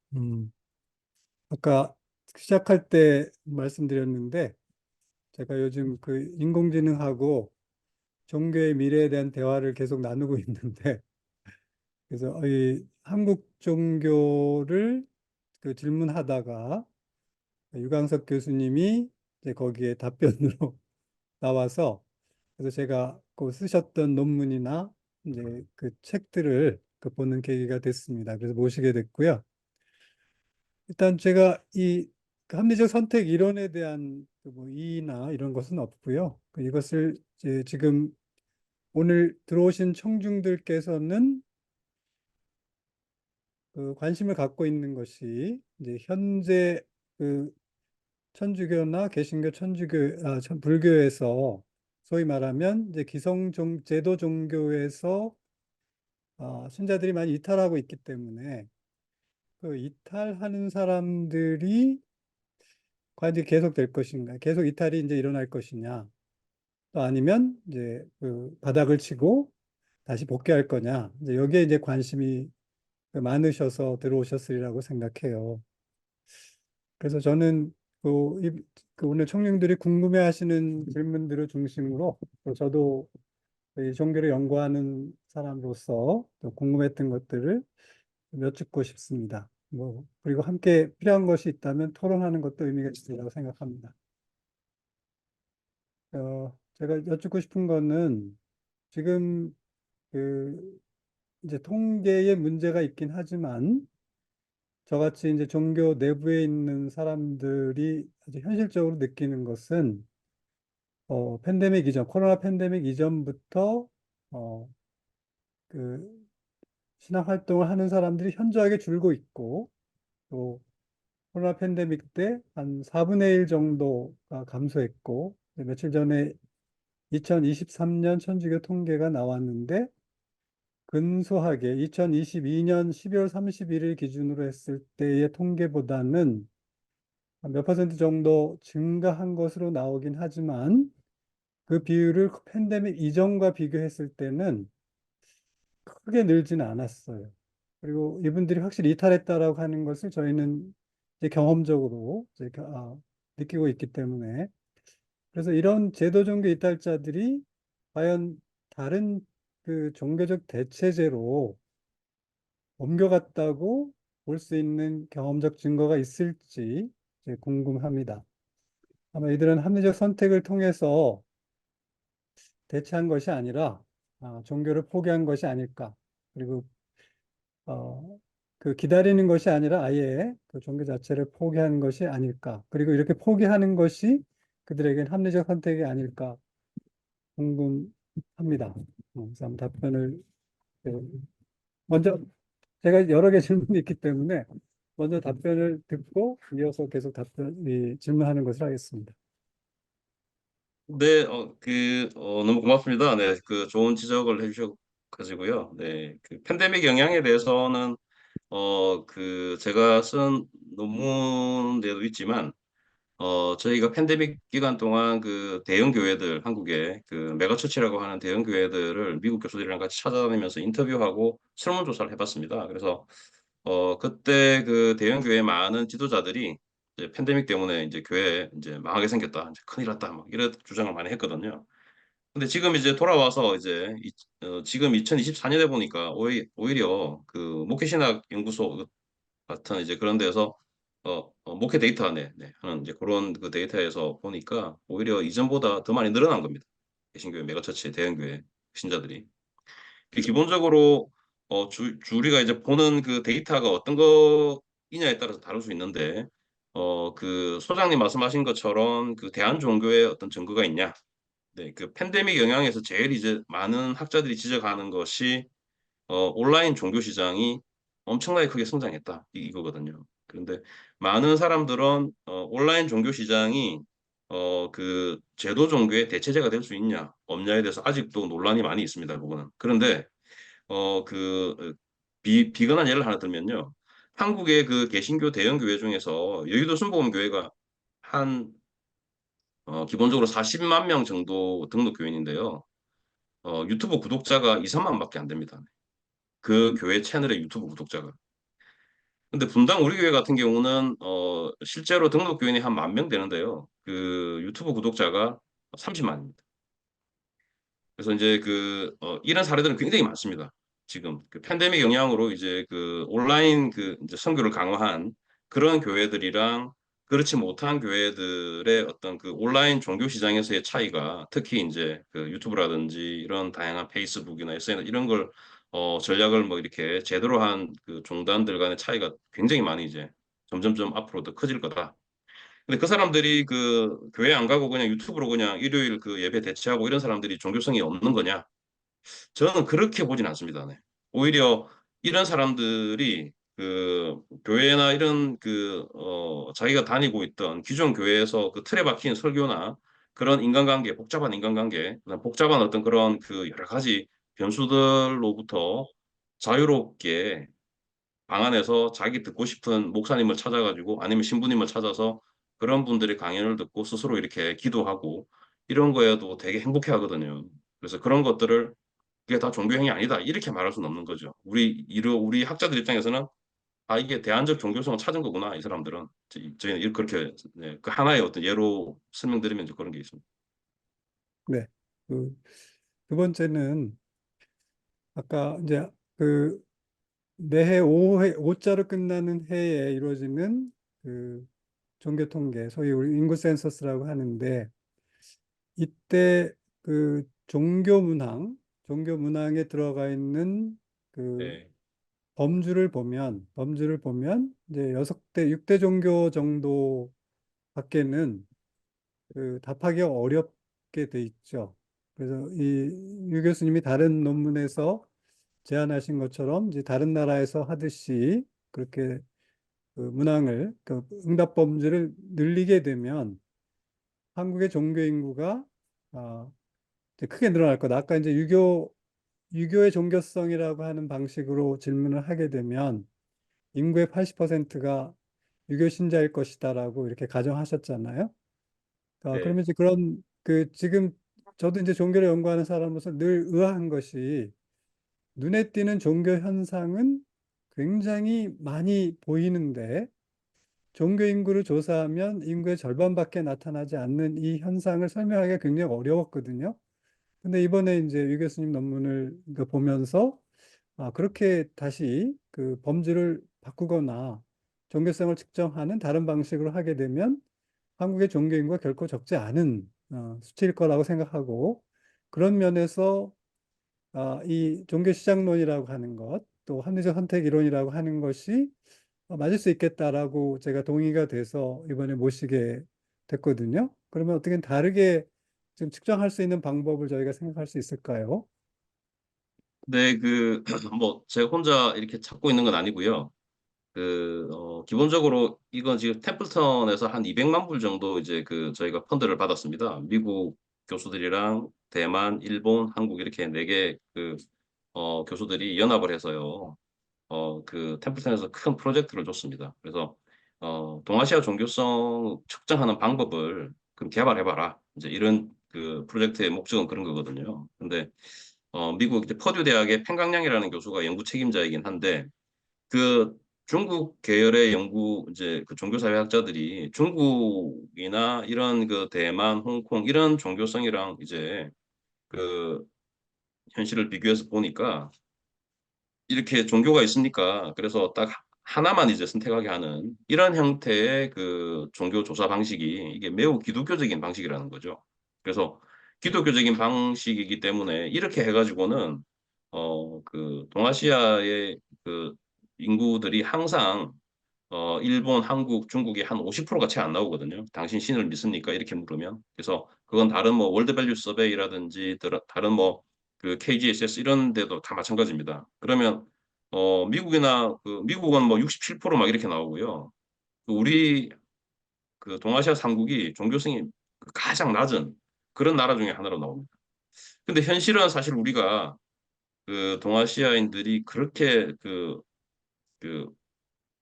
아까 시작할 때 말씀드렸는데 제가 요즘 그 인공지능하고 종교의 미래에 대한 대화를 계속 나누고 있는데 그래서 이 한국 종교를 그 질문하다가 유광석 교수님이 이제 거기에 답변으로 나와서 그래서 제가 그 쓰셨던 논문이나 이제 그 책들을 그 보는 계기가 됐습니다. 그래서 모시게 됐고요. 일단 제가 이 합리적 선택 이론에 대한 그뭐 이의나 이런 것은 없고요. 이것을 이제 지금 오늘 들어오신 청중들께서는 그 관심을 갖고 있는 것이 이제 현재 그 천주교나 개신교, 불교에서 소위 말하면 이제 제도 종교에서 신자들이 많이 이탈하고 있기 때문에 그 이탈하는 사람들이 과연 이제 계속 될 것인가, 계속 이탈이 이제 일어날 것이냐, 또 아니면 이제 그 바닥을 치고 다시 복귀할 거냐, 이제 여기에 이제 관심이 많으셔서 들어오셨으리라고 생각해요. 그래서 저는 그 오늘 청중들이 궁금해하시는 질문들을 중심으로 또 저도 이 종교를 연구하는 사람으로서 또 궁금했던 것들을 여쭙고 싶습니다. 그리고 함께 필요한 것이 있다면 토론하는 것도 의미가 있다고 생각합니다. 제가 여쭙고 싶은 거는 지금 이제 통계에 문제가 있긴 하지만 저같이 이제 종교 내부에 있는 사람들이 아주 현실적으로 느끼는 것은 팬데믹 이전, 코로나 팬데믹 이전부터 어, 그 신앙 활동을 하는 사람들이 현저하게 줄고 있고 또 코로나 팬데믹 때 한 4분의 1 정도가 감소했고 며칠 전에 2023년 천주교 통계가 나왔는데 근소하게 2022년 12월 31일 기준으로 했을 때의 통계보다는 몇 퍼센트 정도 증가한 것으로 나오긴 하지만 그 비율을 팬데믹 이전과 비교했을 때는 크게 늘지는 않았어요. 그리고 이분들이 확실히 이탈했다라고 하는 것을 저희는 이제 경험적으로 느끼고 있기 때문에 그래서 이런 제도 종교 이탈자들이 과연 다른 그 종교적 대체제로 옮겨갔다고 볼 수 있는 경험적 증거가 있을지 이제 궁금합니다. 아마 이들은 합리적 선택을 통해서 대체한 것이 아니라 종교를 포기한 것이 아닐까. 그리고 그 기다리는 것이 아니라 아예 그 종교 자체를 포기하는 것이 아닐까. 그리고 이렇게 포기하는 것이 그들에겐 합리적 선택이 아닐까 궁금합니다. 그래서 한번 답변을 먼저 제가 여러 개 질문이 있기 때문에 먼저 답변을 듣고 이어서 계속 질문하는 것을 하겠습니다. 네, 너무 고맙습니다. 네, 그 좋은 지적을 해주셔가지고요. 네, 그 팬데믹 영향에 대해서는, 제가 쓴 논문에도 있지만, 저희가 팬데믹 기간 동안 그 대형 교회들, 한국의 그 메가처치라고 하는 대형 교회들을 미국 교수들이랑 같이 찾아다니면서 인터뷰하고 설문조사를 해봤습니다. 그래서, 그때 그 대형 교회 많은 지도자들이 이제 팬데믹 때문에 이제 교회 이제 망하게 생겼다, 이제 큰일 났다, 막 이런 주장을 많이 했거든요. 근데 지금 이제 돌아와서 이제 지금 2024년에 보니까 오히려 그 목회신학 연구소 같은 이제 그런 데서 목회 데이터 하는 이제 그런 그 데이터에서 보니까 오히려 이전보다 더 많이 늘어난 겁니다. 개신교회, 메가처치, 대형교회 신자들이. 기본적으로 우리가 이제 보는 그 데이터가 어떤 거이냐에 따라서 다를 수 있는데 그 소장님 말씀하신 것처럼 그 대한 종교에 어떤 증거가 있냐? 네, 그 팬데믹 영향에서 제일 이제 많은 학자들이 지적하는 것이 온라인 종교 시장이 엄청나게 크게 성장했다 이거거든요. 그런데 많은 사람들은 온라인 종교 시장이 그 제도 종교의 대체제가 될 수 있냐 없냐에 대해서 아직도 논란이 많이 있습니다. 그거는. 그런데 비근한 예를 하나 들면요. 한국의 그 개신교 대형 교회 중에서 여의도 순복음교회가 한 기본적으로 40만 명 정도 등록 교인인데요. 유튜브 구독자가 2, 3만밖에 안 됩니다. 그 교회 채널의 유튜브 구독자가. 근데 분당 우리 교회 같은 경우는 실제로 등록 교인이 한 10,000명 되는데요. 그 유튜브 구독자가 30만입니다. 그래서 이제 이런 사례들은 굉장히 많습니다. 지금 그 팬데믹 영향으로 이제 그 온라인 그 이제 선교를 강화한 그런 교회들이랑 그렇지 못한 교회들의 어떤 그 온라인 종교 시장에서의 차이가 특히 이제 그 유튜브라든지 이런 다양한 페이스북이나 SNS 이런 걸 전략을 뭐 이렇게 제대로 한 그 종단들 간의 차이가 굉장히 많이 이제 점점점 앞으로 더 커질 거다. 근데 그 사람들이 그 교회 안 가고 그냥 유튜브로 그냥 일요일 그 예배 대체하고 이런 사람들이 종교성이 없는 거냐? 저는 그렇게 보진 않습니다. 네. 오히려 이런 사람들이 그 교회나 이런 자기가 다니고 있던 기존 교회에서 그 틀에 박힌 설교나 그런 인간관계, 복잡한 인간관계, 복잡한 어떤 그런 그 여러 가지 변수들로부터 자유롭게 방 안에서 자기 듣고 싶은 목사님을 찾아가지고 아니면 신부님을 찾아서 그런 분들의 강연을 듣고 스스로 이렇게 기도하고 이런 거에도 되게 행복해 하거든요. 그래서 그런 것들을 그게 다 종교행위 아니다. 이렇게 말할 수는 없는 거죠. 우리 학자들 입장에서는 아, 이게 대안적 종교성을 찾은 거구나, 이 사람들은. 저희는 그렇게, 네, 그 하나의 어떤 예로 설명드리면 좀 그런 게 있습니다. 네. 그, 두 번째는 아까 이제 그 매해 5회, 5자로 끝나는 해에 이루어지는 그 종교 통계, 소위 우리 인구 센서스라고 하는데 이때 그 종교 문항에 들어가 있는 그 네, 범주를 보면 이제 6대 종교 정도 밖에는 그 답하기 어렵게 돼 있죠. 그래서 이 유 교수님이 다른 논문에서 제안하신 것처럼 이제 다른 나라에서 하듯이 그렇게 그 문항을 그 응답 범주를 늘리게 되면 한국의 종교 인구가 이제 크게 늘어날 거다. 아까 이제 유교의 종교성이라고 하는 방식으로 질문을 하게 되면 인구의 80%가 유교 신자일 것이다라고 이렇게 가정하셨잖아요. 네, 그러면 이제 그런 그 지금 저도 이제 종교를 연구하는 사람으로서 늘 의아한 것이 눈에 띄는 종교 현상은 굉장히 많이 보이는데 종교 인구를 조사하면 인구의 절반밖에 나타나지 않는 이 현상을 설명하기가 굉장히 어려웠거든요. 근데 이번에 이제 유 교수님 논문을 보면서 그렇게 다시 그 범주를 바꾸거나 종교성을 측정하는 다른 방식으로 하게 되면 한국의 종교 인구가 결코 적지 않은 수치일 거라고 생각하고 그런 면에서 이 종교 시장론이라고 하는 것, 또 합리적 선택 이론이라고 하는 것이 맞을 수 있겠다라고 제가 동의가 돼서 이번에 모시게 됐거든요. 그러면 어떻게 다르게 지금 측정할 수 있는 방법을 저희가 생각할 수 있을까요? 네, 뭐, 제가 혼자 이렇게 찾고 있는 건 아니고요. 기본적으로 이건 지금 템플턴에서 한 200만 불 정도 이제 저희가 펀드를 받았습니다. 미국 교수들이랑 대만, 일본, 한국 이렇게 네 개 교수들이 연합을 해서요. 템플턴에서 큰 프로젝트를 줬습니다. 그래서, 동아시아 종교성 측정하는 방법을 그럼 개발해봐라. 이제 이런 그 프로젝트의 목적은 그런 거거든요. 근데, 미국 이제 퍼듀 대학의 팽강량이라는 교수가 연구 책임자이긴 한데, 그 중국 계열의 연구 이제 그 종교사회학자들이 중국이나 이런 대만, 홍콩 이런 종교성이랑 이제 그 현실을 비교해서 보니까 이렇게 종교가 있으니까 그래서 딱 하나만 이제 선택하게 하는 이런 형태의 그 종교 조사 방식이 이게 매우 기독교적인 방식이라는 거죠. 그래서 기독교적인 방식이기 때문에 이렇게 해가지고는 동아시아의 그 인구들이 항상 일본, 한국, 중국이 한 50%가 채 안 나오거든요. 당신 신을 믿습니까? 이렇게 물으면. 그래서 그건 다른 뭐 월드밸류 서베이라든지 다른 뭐 그 KGSS 이런 데도 다 마찬가지입니다. 그러면 미국은 뭐 67%막 이렇게 나오고요. 우리 동아시아 삼국이 종교성이 가장 낮은 그런 나라 중에 하나로 나옵니다. 근데 현실은 사실 우리가 동아시아인들이 그렇게 그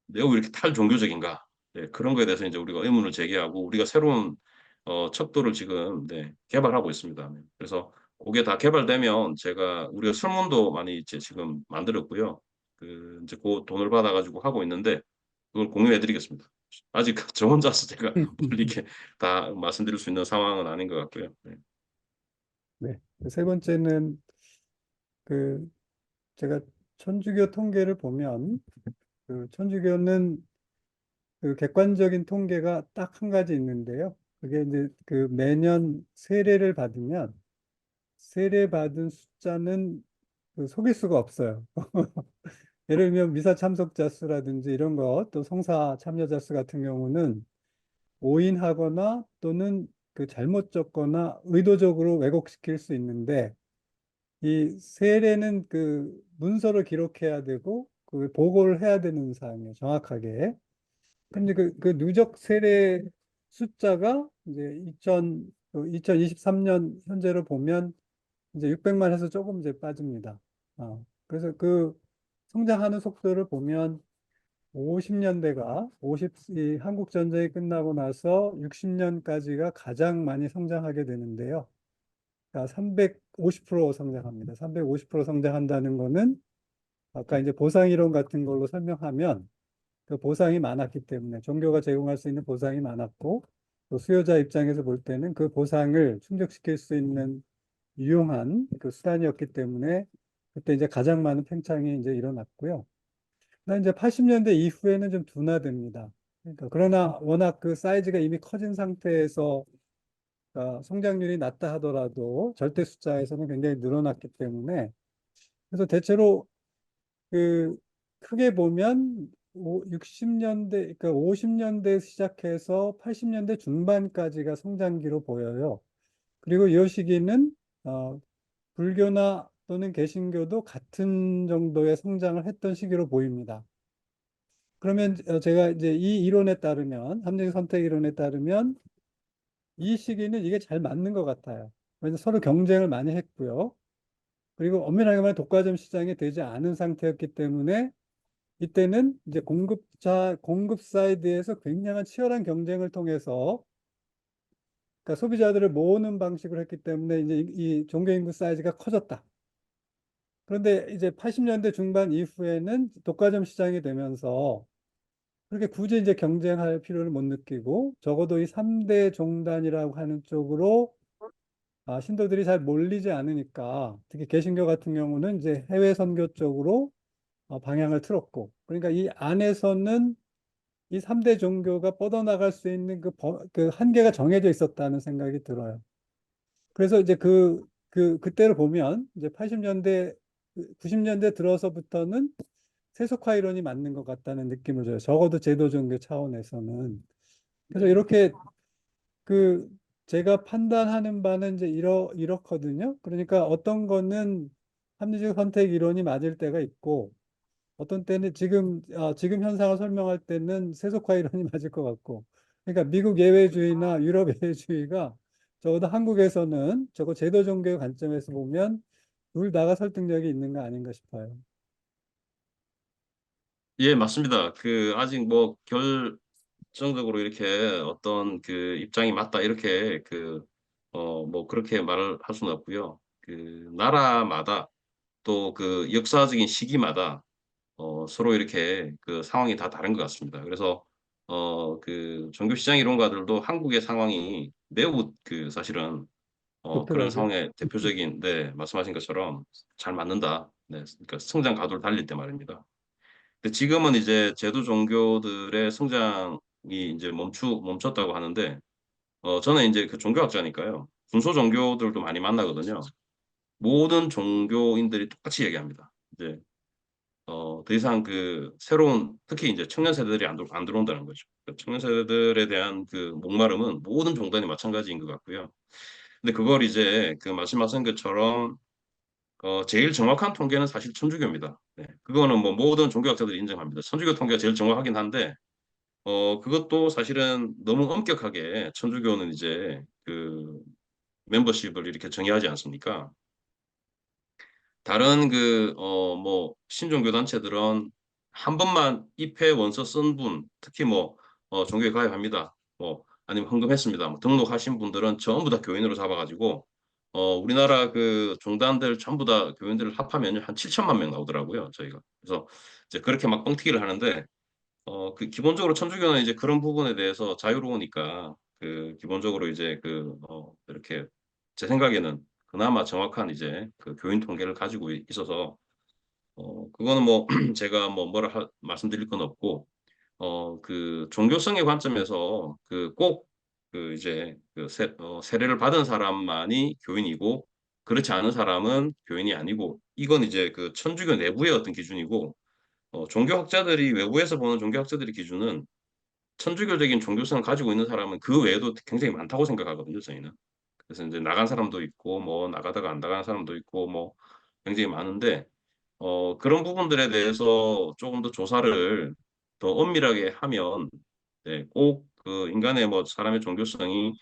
매우 이렇게 탈종교적인가? 네, 그런 거에 대해서 이제 우리가 의문을 제기하고 우리가 새로운 척도를 지금 네, 개발하고 있습니다. 네. 그래서 그게 다 개발되면 우리가 설문도 많이 이제 지금 만들었고요. 이제 그 돈을 받아가지고 하고 있는데 그걸 공유해드리겠습니다. 아직 저 혼자서 제가 멀리 이렇게 다 말씀드릴 수 있는 상황은 아닌 것 같고요. 네. 네. 세 번째는 그 제가 천주교 통계를 보면 그 천주교는 그 객관적인 통계가 딱 한 가지 있는데요. 그게 이제 그 매년 세례를 받으면 세례 받은 숫자는 그 속일 수가 없어요. 예를 들면 미사 참석자 수라든지 이런 것, 또 성사 참여자 수 같은 경우는 오인하거나 또는 그 잘못 적거나 의도적으로 왜곡시킬 수 있는데 이 세례는 그 문서를 기록해야 되고 그 보고를 해야 되는 사항이에요. 정확하게. 근데 그 누적 세례 숫자가 이제 2023년 현재로 보면 이제 600만 해서 조금 이제 빠집니다. 그래서 그 성장하는 속도를 보면 50년대가 이 한국 전쟁이 끝나고 나서 60년까지가 가장 많이 성장하게 되는데요. 그러니까 350% 성장합니다. 350% 성장한다는 거는 아까 이제 보상 이론 같은 걸로 설명하면 그 보상이 많았기 때문에 종교가 제공할 수 있는 보상이 많았고 또 수요자 입장에서 볼 때는 그 보상을 충족시킬 수 있는 유용한 그 수단이었기 때문에 그때 이제 가장 많은 팽창이 이제 일어났고요. 그다음 이제 80년대 이후에는 좀 둔화됩니다. 그러니까 그러나 워낙 그 사이즈가 이미 커진 상태에서 성장률이 낮다 하더라도 절대 숫자에서는 굉장히 늘어났기 때문에 그래서 대체로 그 크게 보면 60년대, 그러니까 50년대 시작해서 80년대 중반까지가 성장기로 보여요. 그리고 이 시기는 불교나 또는 개신교도 같은 정도의 성장을 했던 시기로 보입니다. 그러면 제가 이제 이 이론에 따르면, 합리적 선택 이론에 따르면 이 시기는 이게 잘 맞는 것 같아요. 왜냐면 서로 경쟁을 많이 했고요. 그리고 엄밀하게 말하면 독과점 시장이 되지 않은 상태였기 때문에 이때는 이제 공급 사이드에서 굉장한 치열한 경쟁을 통해서 그러니까 소비자들을 모으는 방식으로 했기 때문에 이제 이 종교 인구 사이즈가 커졌다. 그런데 이제 80년대 중반 이후에는 독과점 시장이 되면서 그렇게 굳이 이제 경쟁할 필요를 못 느끼고 적어도 이 3대 종단이라고 하는 쪽으로 신도들이 잘 몰리지 않으니까 특히 개신교 같은 경우는 이제 해외 선교 쪽으로 방향을 틀었고 그러니까 이 안에서는 이 3대 종교가 뻗어나갈 수 있는 그 한계가 정해져 있었다는 생각이 들어요. 그래서 이제 그때를 보면 이제 80년대, 90년대 들어서부터는 세속화 이론이 맞는 것 같다는 느낌을 줘요. 적어도 제도 종교 차원에서는. 그래서 이렇게 그 제가 판단하는 바는 이제 이렇거든요. 그러니까 어떤 거는 합리적 선택 이론이 맞을 때가 있고 어떤 때는 지금 현상을 설명할 때는 세속화 이론이 맞을 것 같고 그러니까 미국 예외주의나 유럽 예외주의가 적어도 한국에서는 저거 제도 종교의 관점에서 보면 둘 다가 설득력이 있는 거 아닌가 싶어요. 예, 맞습니다. 그 아직 뭐 결정적으로 이렇게 어떤 그 입장이 맞다 이렇게 뭐 그렇게 말을 할 수는 없고요. 그 나라마다 또 그 역사적인 시기마다 서로 이렇게 그 상황이 다 다른 것 같습니다. 그래서 그 종교 시장 이론가들도 한국의 상황이 매우 그 사실은 그런 독특하죠. 상황에 대표적인 네, 말씀하신 것처럼 잘 맞는다. 네, 그러니까 성장 가도를 달릴 때 말입니다. 근데 지금은 이제 제도 종교들의 성장이 이제 멈췄다고 하는데 저는 이제 그 종교학자니까요. 군소 종교들도 많이 만나거든요. 모든 종교인들이 똑같이 얘기합니다. 이제 더 이상 그 새로운 특히 이제 청년 세대들이 안 들어온다는 거죠. 그 청년 세대들에 대한 그 목마름은 모든 종단이 마찬가지인 것 같고요. 근데 그걸 이제 그 말씀하신 것처럼 제일 정확한 통계는 사실 천주교입니다. 네. 그거는 뭐 모든 종교학자들이 인정합니다. 천주교 통계가 제일 정확하긴 한데 그것도 사실은 너무 엄격하게 천주교는 이제 그 멤버십을 이렇게 정의하지 않습니까? 다른 뭐 신종교 단체들은 한 번만 입회 원서 쓴 분, 특히 뭐 종교에 가입합니다. 뭐 아니면 헌금했습니다. 뭐 등록하신 분들은 전부 다 교인으로 잡아가지고 우리나라 그 종단들 전부 다 교인들을 합하면 한 7천만 명 나오더라고요. 저희가. 그래서 이제 그렇게 막 뻥튀기를 하는데 그 기본적으로 천주교는 이제 그런 부분에 대해서 자유로우니까 그 기본적으로 이제 이렇게 제 생각에는 그나마 정확한 이제 그 교인 통계를 가지고 있어서 그거는 뭐 제가 뭐 말씀드릴 건 없고 그 종교성의 관점에서 그 꼭 그 이제 세례를 받은 사람만이 교인이고 그렇지 않은 사람은 교인이 아니고 이건 이제 그 천주교 내부의 어떤 기준이고 종교학자들이 외부에서 보는 종교학자들의 기준은 천주교적인 종교성을 가지고 있는 사람은 그 외에도 굉장히 많다고 생각하거든요, 저희는. 그래서 이제 나간 사람도 있고, 뭐 나가다가 안 나간 사람도 있고, 뭐 굉장히 많은데, 그런 부분들에 대해서 조금 더 조사를 더 엄밀하게 하면, 네, 꼭 그 인간의 뭐 사람의 종교성이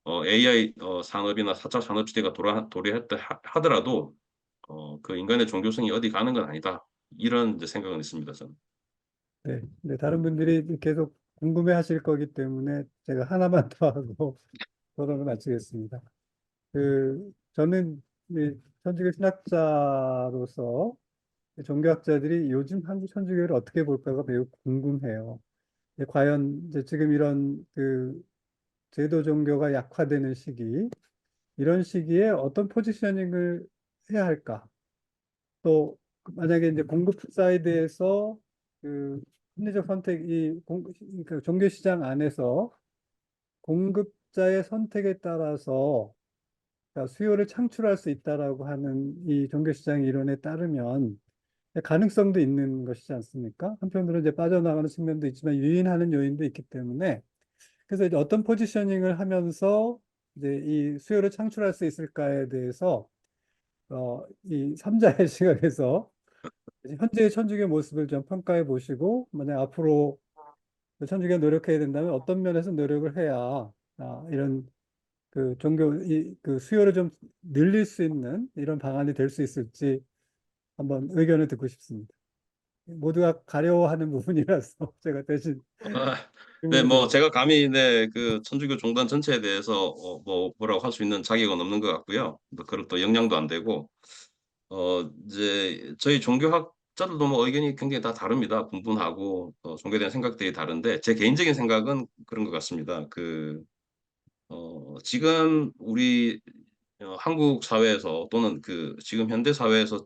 AI 산업이나 4차 산업시대가 도래했다 하더라도 그 인간의 종교성이 어디 가는 건 아니다. 이런 이제 생각은 있습니다, 저는. 네. 근데 다른 분들이 계속 궁금해 하실 거기 때문에 제가 하나만 더 하고 토론을 마치겠습니다. 저는 이 천주교 신학자로서 종교학자들이 요즘 한국 천주교를 어떻게 볼까가 매우 궁금해요. 과연 이제 지금 이런 그 제도 종교가 약화되는 시기, 이런 시기에 어떤 포지셔닝을 해야 할까? 또 만약에 이제 공급 사이드에서 그 합리적 선택이 그 종교 시장 안에서 공급자의 선택에 따라서 그러니까 수요를 창출할 수 있다라고 하는 이 종교 시장 이론에 따르면 가능성도 있는 것이지 않습니까? 한편으로 이제 빠져나가는 측면도 있지만 유인하는 요인도 있기 때문에 그래서 이제 어떤 포지셔닝을 하면서 이제 이 수요를 창출할 수 있을까에 대해서 이 삼자의 시각에서 현재의 천주교 모습을 좀 평가해 보시고 만약 앞으로 천주교가 노력해야 된다면 어떤 면에서 노력을 해야 이런 그 종교 그 수요를 좀 늘릴 수 있는 이런 방안이 될 수 있을지 한번 의견을 듣고 싶습니다. 모두가 가려워하는 부분이라서 제가 대신 아, 네, 질문을 뭐 드립니다. 제가 감히 네, 그 천주교 종단 전체에 대해서 뭐라고 할 수 있는 자격은 없는 것 같고요. 그리고 또 역량도 안 되고 이제 저희 종교학자들도 뭐 의견이 굉장히 다 다릅니다. 분분하고 종교에 대한 생각들이 다른데 제 개인적인 생각은 그런 것 같습니다. 지금 우리 한국 사회에서 또는 그 지금 현대 사회에서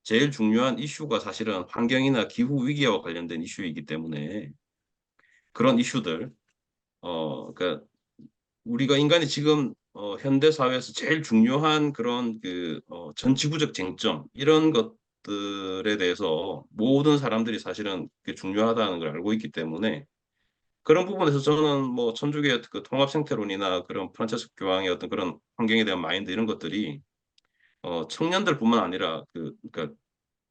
제일 중요한 이슈가 사실은 환경이나 기후 위기와 관련된 이슈이기 때문에 그런 이슈들 그러니까 우리가 인간이 지금 현대 사회에서 제일 중요한 그런 전 지구적 쟁점 이런 것들에 대해서 모든 사람들이 사실은 그게 중요하다는 걸 알고 있기 때문에 그런 부분에서 저는 뭐 천주교의 그 통합 생태론이나 그런 프란체스코 교황의 어떤 그런 환경에 대한 마인드 이런 것들이 청년들뿐만 아니라 그러니까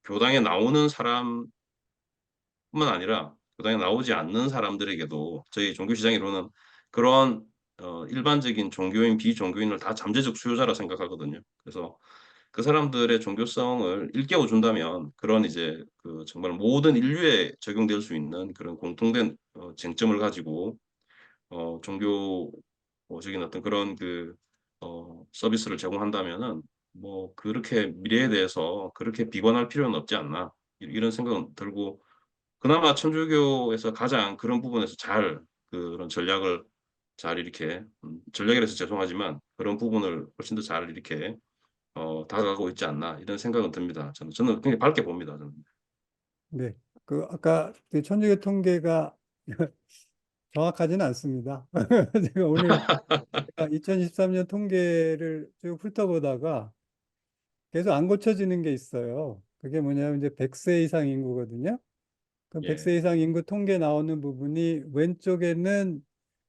교당에 나오는 사람뿐만 아니라 교당에 나오지 않는 사람들에게도 저희 종교 시장으로는 그런 일반적인 종교인 비종교인을 다 잠재적 수요자라 생각하거든요. 그래서 그 사람들의 종교성을 일깨워 준다면 그런 이제 그 정말 모든 인류에 적용될 수 있는 그런 공통된 쟁점을 가지고 종교적인 어떤 그런 서비스를 제공한다면은 뭐 그렇게 미래에 대해서 그렇게 비관할 필요는 없지 않나 이런 생각은 들고 그나마 천주교에서 가장 그런 부분에서 잘 그런 전략을 잘 이렇게 전략이라서 죄송하지만 그런 부분을 훨씬 더 잘 이렇게 다가가고 있지 않나 이런 생각은 듭니다. 저는 굉장히 밝게 봅니다. 저는. 네. 그 아까 그 천주교 통계가 정확하지는 않습니다. 제가 오늘 2023년 통계를 쭉 훑어보다가 계속 안 고쳐지는 게 있어요. 그게 뭐냐면 이제 100세 이상 인구거든요. 그럼 예, 100세 이상 인구 통계 나오는 부분이 왼쪽에는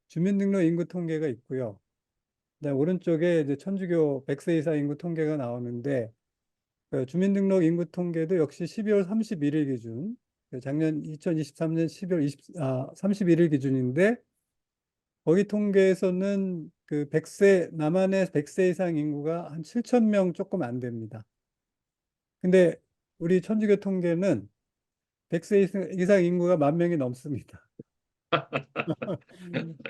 주민등록 인구 통계가 있고요. 그다음 오른쪽에 이제 천주교 100세 이상 인구 통계가 나오는데 그 주민등록 인구 통계도 역시 12월 31일 기준, 작년 2023년 12월 31일 기준인데 거기 통계에서는 그 100세 남한의 100세 이상 인구가 한 7천 명 조금 안 됩니다. 근데 우리 천주교 통계는 100세 이상 인구가 10,000명이 넘습니다.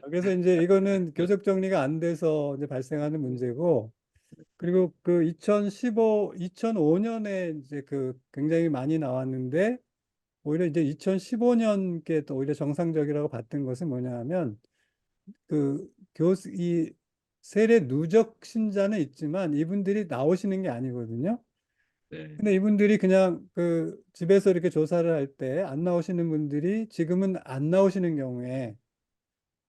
그래서 이제 이거는 교적 정리가 안 돼서 이제 발생하는 문제고, 그리고 그 2005년에 이제 그 굉장히 많이 나왔는데, 오히려 이제 2015년께 또 오히려 정상적이라고 봤던 것은 뭐냐 하면, 이 세례 누적 신자는 있지만 이분들이 나오시는 게 아니거든요. 네, 근데 이분들이 그냥 그 집에서 이렇게 조사를 할 때 안 나오시는 분들이 지금은 안 나오시는 경우에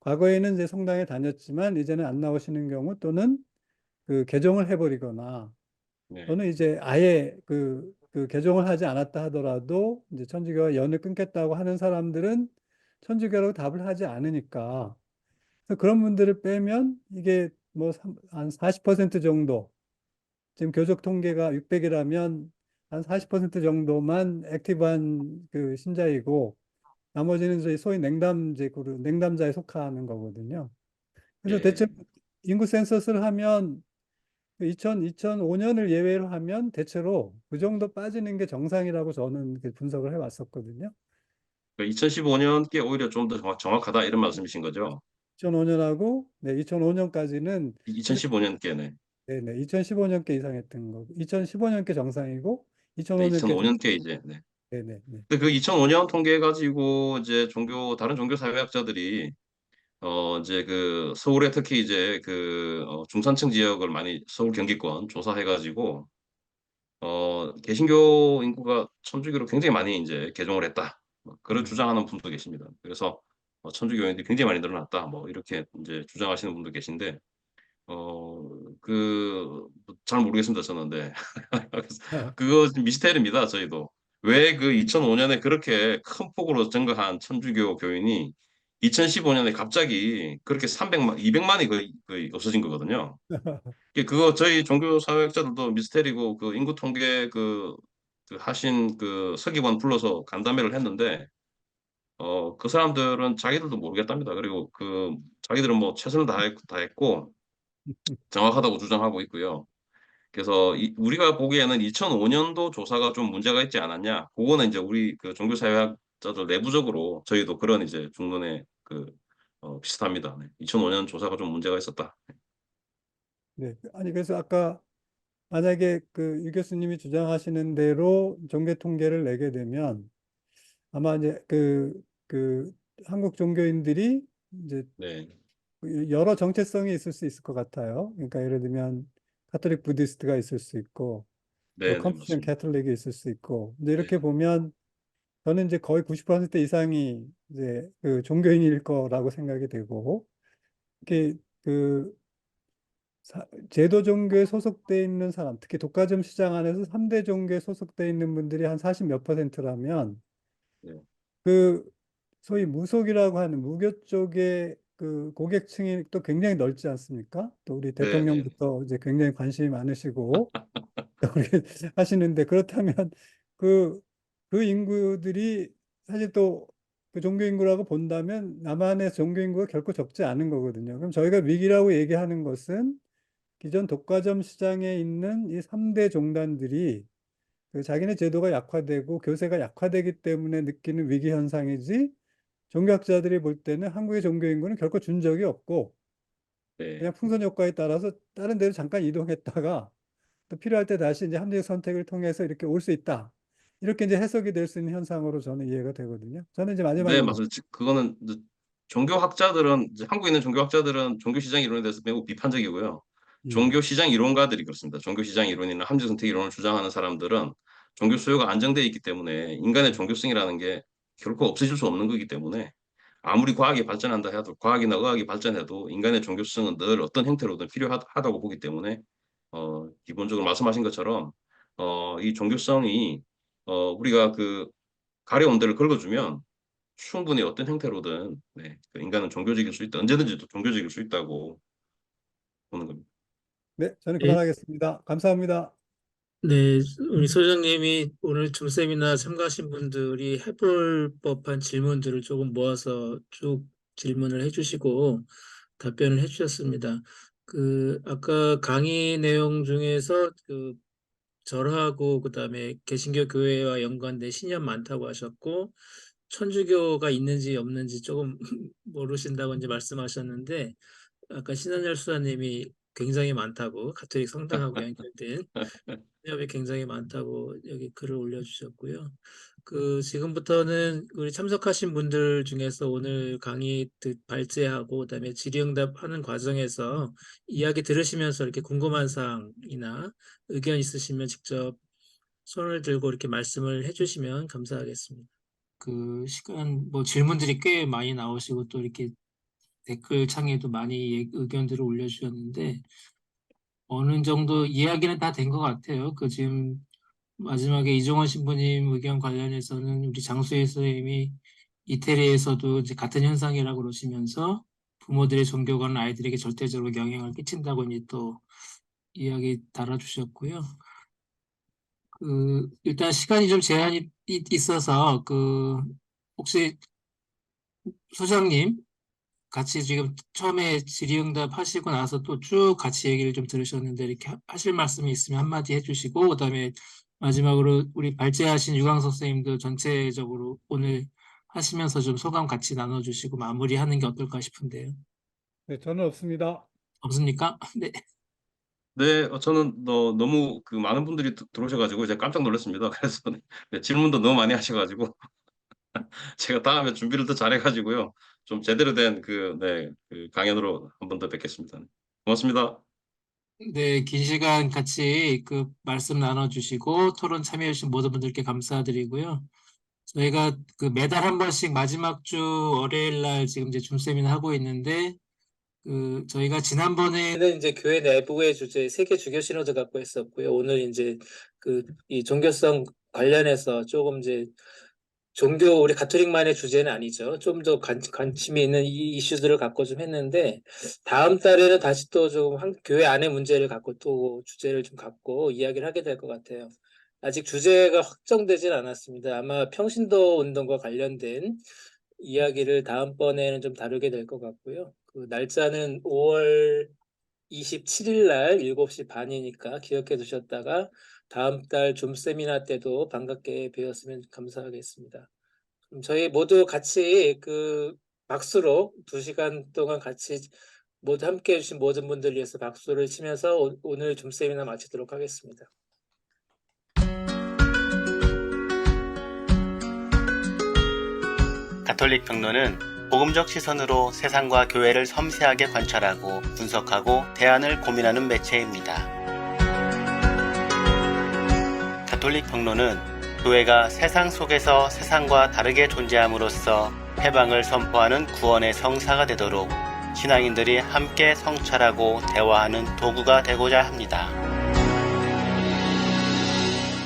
과거에는 이제 성당에 다녔지만 이제는 안 나오시는 경우 또는 그 개종을 해버리거나 네, 또는 이제 아예 그 개종을 하지 않았다 하더라도 이제 천주교와 연을 끊겠다고 하는 사람들은 천주교라고 답을 하지 않으니까 그래서 그런 분들을 빼면 이게 뭐 한 40% 정도 지금 교적 통계가 600이라면 한 40% 정도만 액티브한 그 신자이고 나머지는 저희 소위 냉담제 그룹, 냉담자에 속하는 거거든요. 그래서 대체 예. 인구 센서스를 하면 2005년을 예외로 하면 대체로 그 정도 빠지는 게 정상이라고 저는 분석을 해왔었거든요. 2015년께 오히려 좀 더 정확하다 이런 말씀이신 거죠? 2005년하고 네, 2005년까지는 계속 2015년께네. 네네 2015년께 이상했던 거고 2015년께 정상이고 네, 2005년께 2005년께 이제, 네. 네네 네. 근데 그 2005년 통계 가지고 이제 다른 종교 사회학자들이 이제 그 서울에 특히 이제 그 중산층 지역을 많이 서울 경기권 조사해가지고 개신교 인구가 천주교로 굉장히 많이 이제 개종을 했다. 뭐 그런 주장하는 분도 계십니다. 그래서 천주교인들이 굉장히 많이 늘어났다. 뭐 이렇게 이제 주장하시는 분도 계신데 잘 모르겠습니다, 저는. 네. 그래서 그거 좀 미스테리입니다, 저희도. 왜 그 2005년에 그렇게 큰 폭으로 증가한 천주교 교인이 2015년에 갑자기 그렇게 200만이 거의 없어진 거거든요. 그거 저희 종교 사회학자들도 미스테리고 그 인구 통계 그 하신 그 서기관 불러서 간담회를 했는데 그 사람들은 자기들도 모르겠답니다. 그리고 자기들은 뭐 최선을 다했고 정확하다고 주장하고 있고요. 그래서 우리가 보기에는 2005년도 조사가 좀 문제가 있지 않았냐? 그거는 이제 우리 그 종교사회학자들 내부적으로 저희도 그런 이제 중론에 비슷합니다. 네. 2005년 조사가 좀 문제가 있었다. 네. 아니 그래서 아까 만약에 그 유 교수님이 주장하시는 대로 종교 통계를 내게 되면 아마 이제 그 한국 종교인들이 이제 네, 여러 정체성이 있을 수 있을 것 같아요. 그러니까 예를 들면 카톨릭 부디스트가 있을 수 있고 또 네, 네, 컨퓨션 맞습니다. 캐톨릭이 있을 수 있고 이제 네, 이렇게 보면 저는 이제 거의 90% 이상이 이제 그 종교인일 거라고 생각이 되고 이렇게 그 제도 종교에 소속돼 있는 사람, 특히 독과점 시장 안에서 3대 종교에 소속돼 있는 분들이 한 40 몇 %라면 네, 그 소위 무속이라고 하는 무교 쪽의 그 고객층이 또 굉장히 넓지 않습니까? 또 우리 네, 네, 대통령부터 이제 굉장히 관심이 많으시고 또 그렇게 하시는데 그렇다면 그, 그 인구들이 사실 또 그 종교 인구라고 본다면 남한의 종교 인구가 결코 적지 않은 거거든요. 그럼 저희가 위기라고 얘기하는 것은 기존 독과점 시장에 있는 이 3대 종단들이 그 자기네 제도가 약화되고 교세가 약화되기 때문에 느끼는 위기 현상이지 종교학자들이 볼 때는 한국의 종교 인구는 결코 준 적이 없고 네. 그냥 풍선 효과에 따라서 다른 데로 잠깐 이동했다가 또 필요할 때 다시 이제 합리적 선택을 통해서 이렇게 올 수 있다. 이렇게 이제 해석이 될 수 있는 현상으로 저는 이해가 되거든요. 저는 이제 네, 마지막으로 맞아요. 그거는 이제 종교학자들은 이제 한국에 있는 종교학자들은 종교 시장 이론에 대해서 매우 비판적이고요. 예. 종교 시장 이론가들이 그렇습니다. 종교 시장 이론이나 함정 선택 이론을 주장하는 사람들은 종교 수요가 안정되어 있기 때문에 인간의 종교성이라는 게 결코 없어질 수 없는 거기 때문에 아무리 과학이 발전한다 해도 과학이나 의학이 발전해도 인간의 종교성은 늘 어떤 형태로든 필요하다고 보기 때문에 기본적으로 말씀하신 것처럼 이 종교성이 우리가 가려운 데를 긁어주면 충분히 어떤 형태로든 네, 그 인간은 종교적일 수 있다. 언제든지 또 종교적일 수 있다고 보는 겁니다. 네, 저는 네, 그만하겠습니다. 감사합니다. 네, 우리 소장님이 오늘 중세미나 참가하신 분들이 해볼 법한 질문들을 조금 모아서 쭉 질문을 해주시고 답변을 해주셨습니다. 아까 강의 내용 중에서 절하고 그다음에 개신교 교회와 연관된 신념 많다고 하셨고 천주교가 있는지 없는지 조금 모르신다고 이제 말씀하셨는데 아까 신한열 수사님이 굉장히 많다고 가톨릭 성당하고 연결된 신념이 굉장히 많다고 여기 글을 올려주셨고요. 지금부터는 우리 참석하신 분들 중에서 오늘 강의 발제하고 그다음에 질의응답하는 과정에서 이야기 들으시면서 이렇게 궁금한 사항이나 의견 있으시면 직접 손을 들고 이렇게 말씀을 해주시면 감사하겠습니다. 뭐 질문들이 꽤 많이 나오시고 또 이렇게 댓글창에도 많이 의견들을 올려주셨는데 어느 정도 이야기는 다 된 것 같아요. 지금 마지막에 이종원 신부님 의견 관련해서는 우리 장수혜 선생님이 이태리에서도 이제 같은 현상이라고 그러시면서 부모들의 종교관은 아이들에게 절대적으로 영향을 끼친다고 이제 또 이야기 달아주셨고요. 일단 시간이 좀 제한이 있어서 혹시 소장님 같이 지금 처음에 질의응답 하시고 나서 또 쭉 같이 얘기를 좀 들으셨는데 이렇게 하실 말씀이 있으면 한마디 해주시고 그다음에 마지막으로 우리 발제하신 유광석 선생님도 전체적으로 오늘 하시면서 좀 소감 같이 나눠주시고 마무리하는 게 어떨까 싶은데요. 네, 저는 없습니다. 없습니까? 네. 네, 저는 너무 그 많은 분들이 들어오셔가지고 제가 깜짝 놀랐습니다. 그래서 네, 질문도 너무 많이 하셔가지고 제가 다음에 준비를 더 잘해가지고요. 좀 제대로 된 그 강연으로 한 번 더 뵙겠습니다. 고맙습니다. 네, 긴 시간 같이 그 말씀 나눠주시고 토론 참여해주신 모든 분들께 감사드리고요. 저희가 그 매달 한 번씩 마지막 주 월요일 날 지금 이제 줌 세미나 하고 있는데 그 저희가 지난번에는 이제 교회 내부의 주제 세계 주교 신호도 갖고 했었고요. 오늘 이제 그 이 종교성 관련해서 조금 이제 종교 우리 가톨릭만의 주제는 아니죠. 좀 더 관심이 있는 이 이슈들을 갖고 좀 했는데 다음 달에는 다시 또 좀 교회 안의 문제를 갖고 또 주제를 좀 갖고 이야기를 하게 될 것 같아요. 아직 주제가 확정되진 않았습니다. 아마 평신도 운동과 관련된 이야기를 다음번에는 좀 다루게 될 것 같고요. 그 날짜는 5월 27일 날 7시 반이니까 기억해 두셨다가 다음 달 줌 세미나 때도 반갑게 뵈었으면 감사하겠습니다. 그럼 저희 모두 같이 그 박수로 2시간 동안 같이 모두 함께 해주신 모든 분들 위해서 박수를 치면서 오늘 줌 세미나 마치도록 하겠습니다. 가톨릭 평론은 복음적 시선으로 세상과 교회를 섬세하게 관찰하고 분석하고 대안을 고민하는 매체입니다. 가톨릭 평론은 교회가 세상 속에서 세상과 다르게 존재함으로써 해방을 선포하는 구원의 성사가 되도록 신앙인들이 함께 성찰하고 대화하는 도구가 되고자 합니다.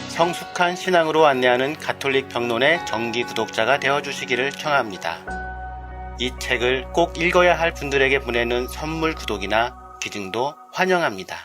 성숙한 신앙으로 안내하는 가톨릭 평론의 정기 구독자가 되어주시기를 청합니다. 이 책을 꼭 읽어야 할 분들에게 보내는 선물 구독이나 기증도 환영합니다.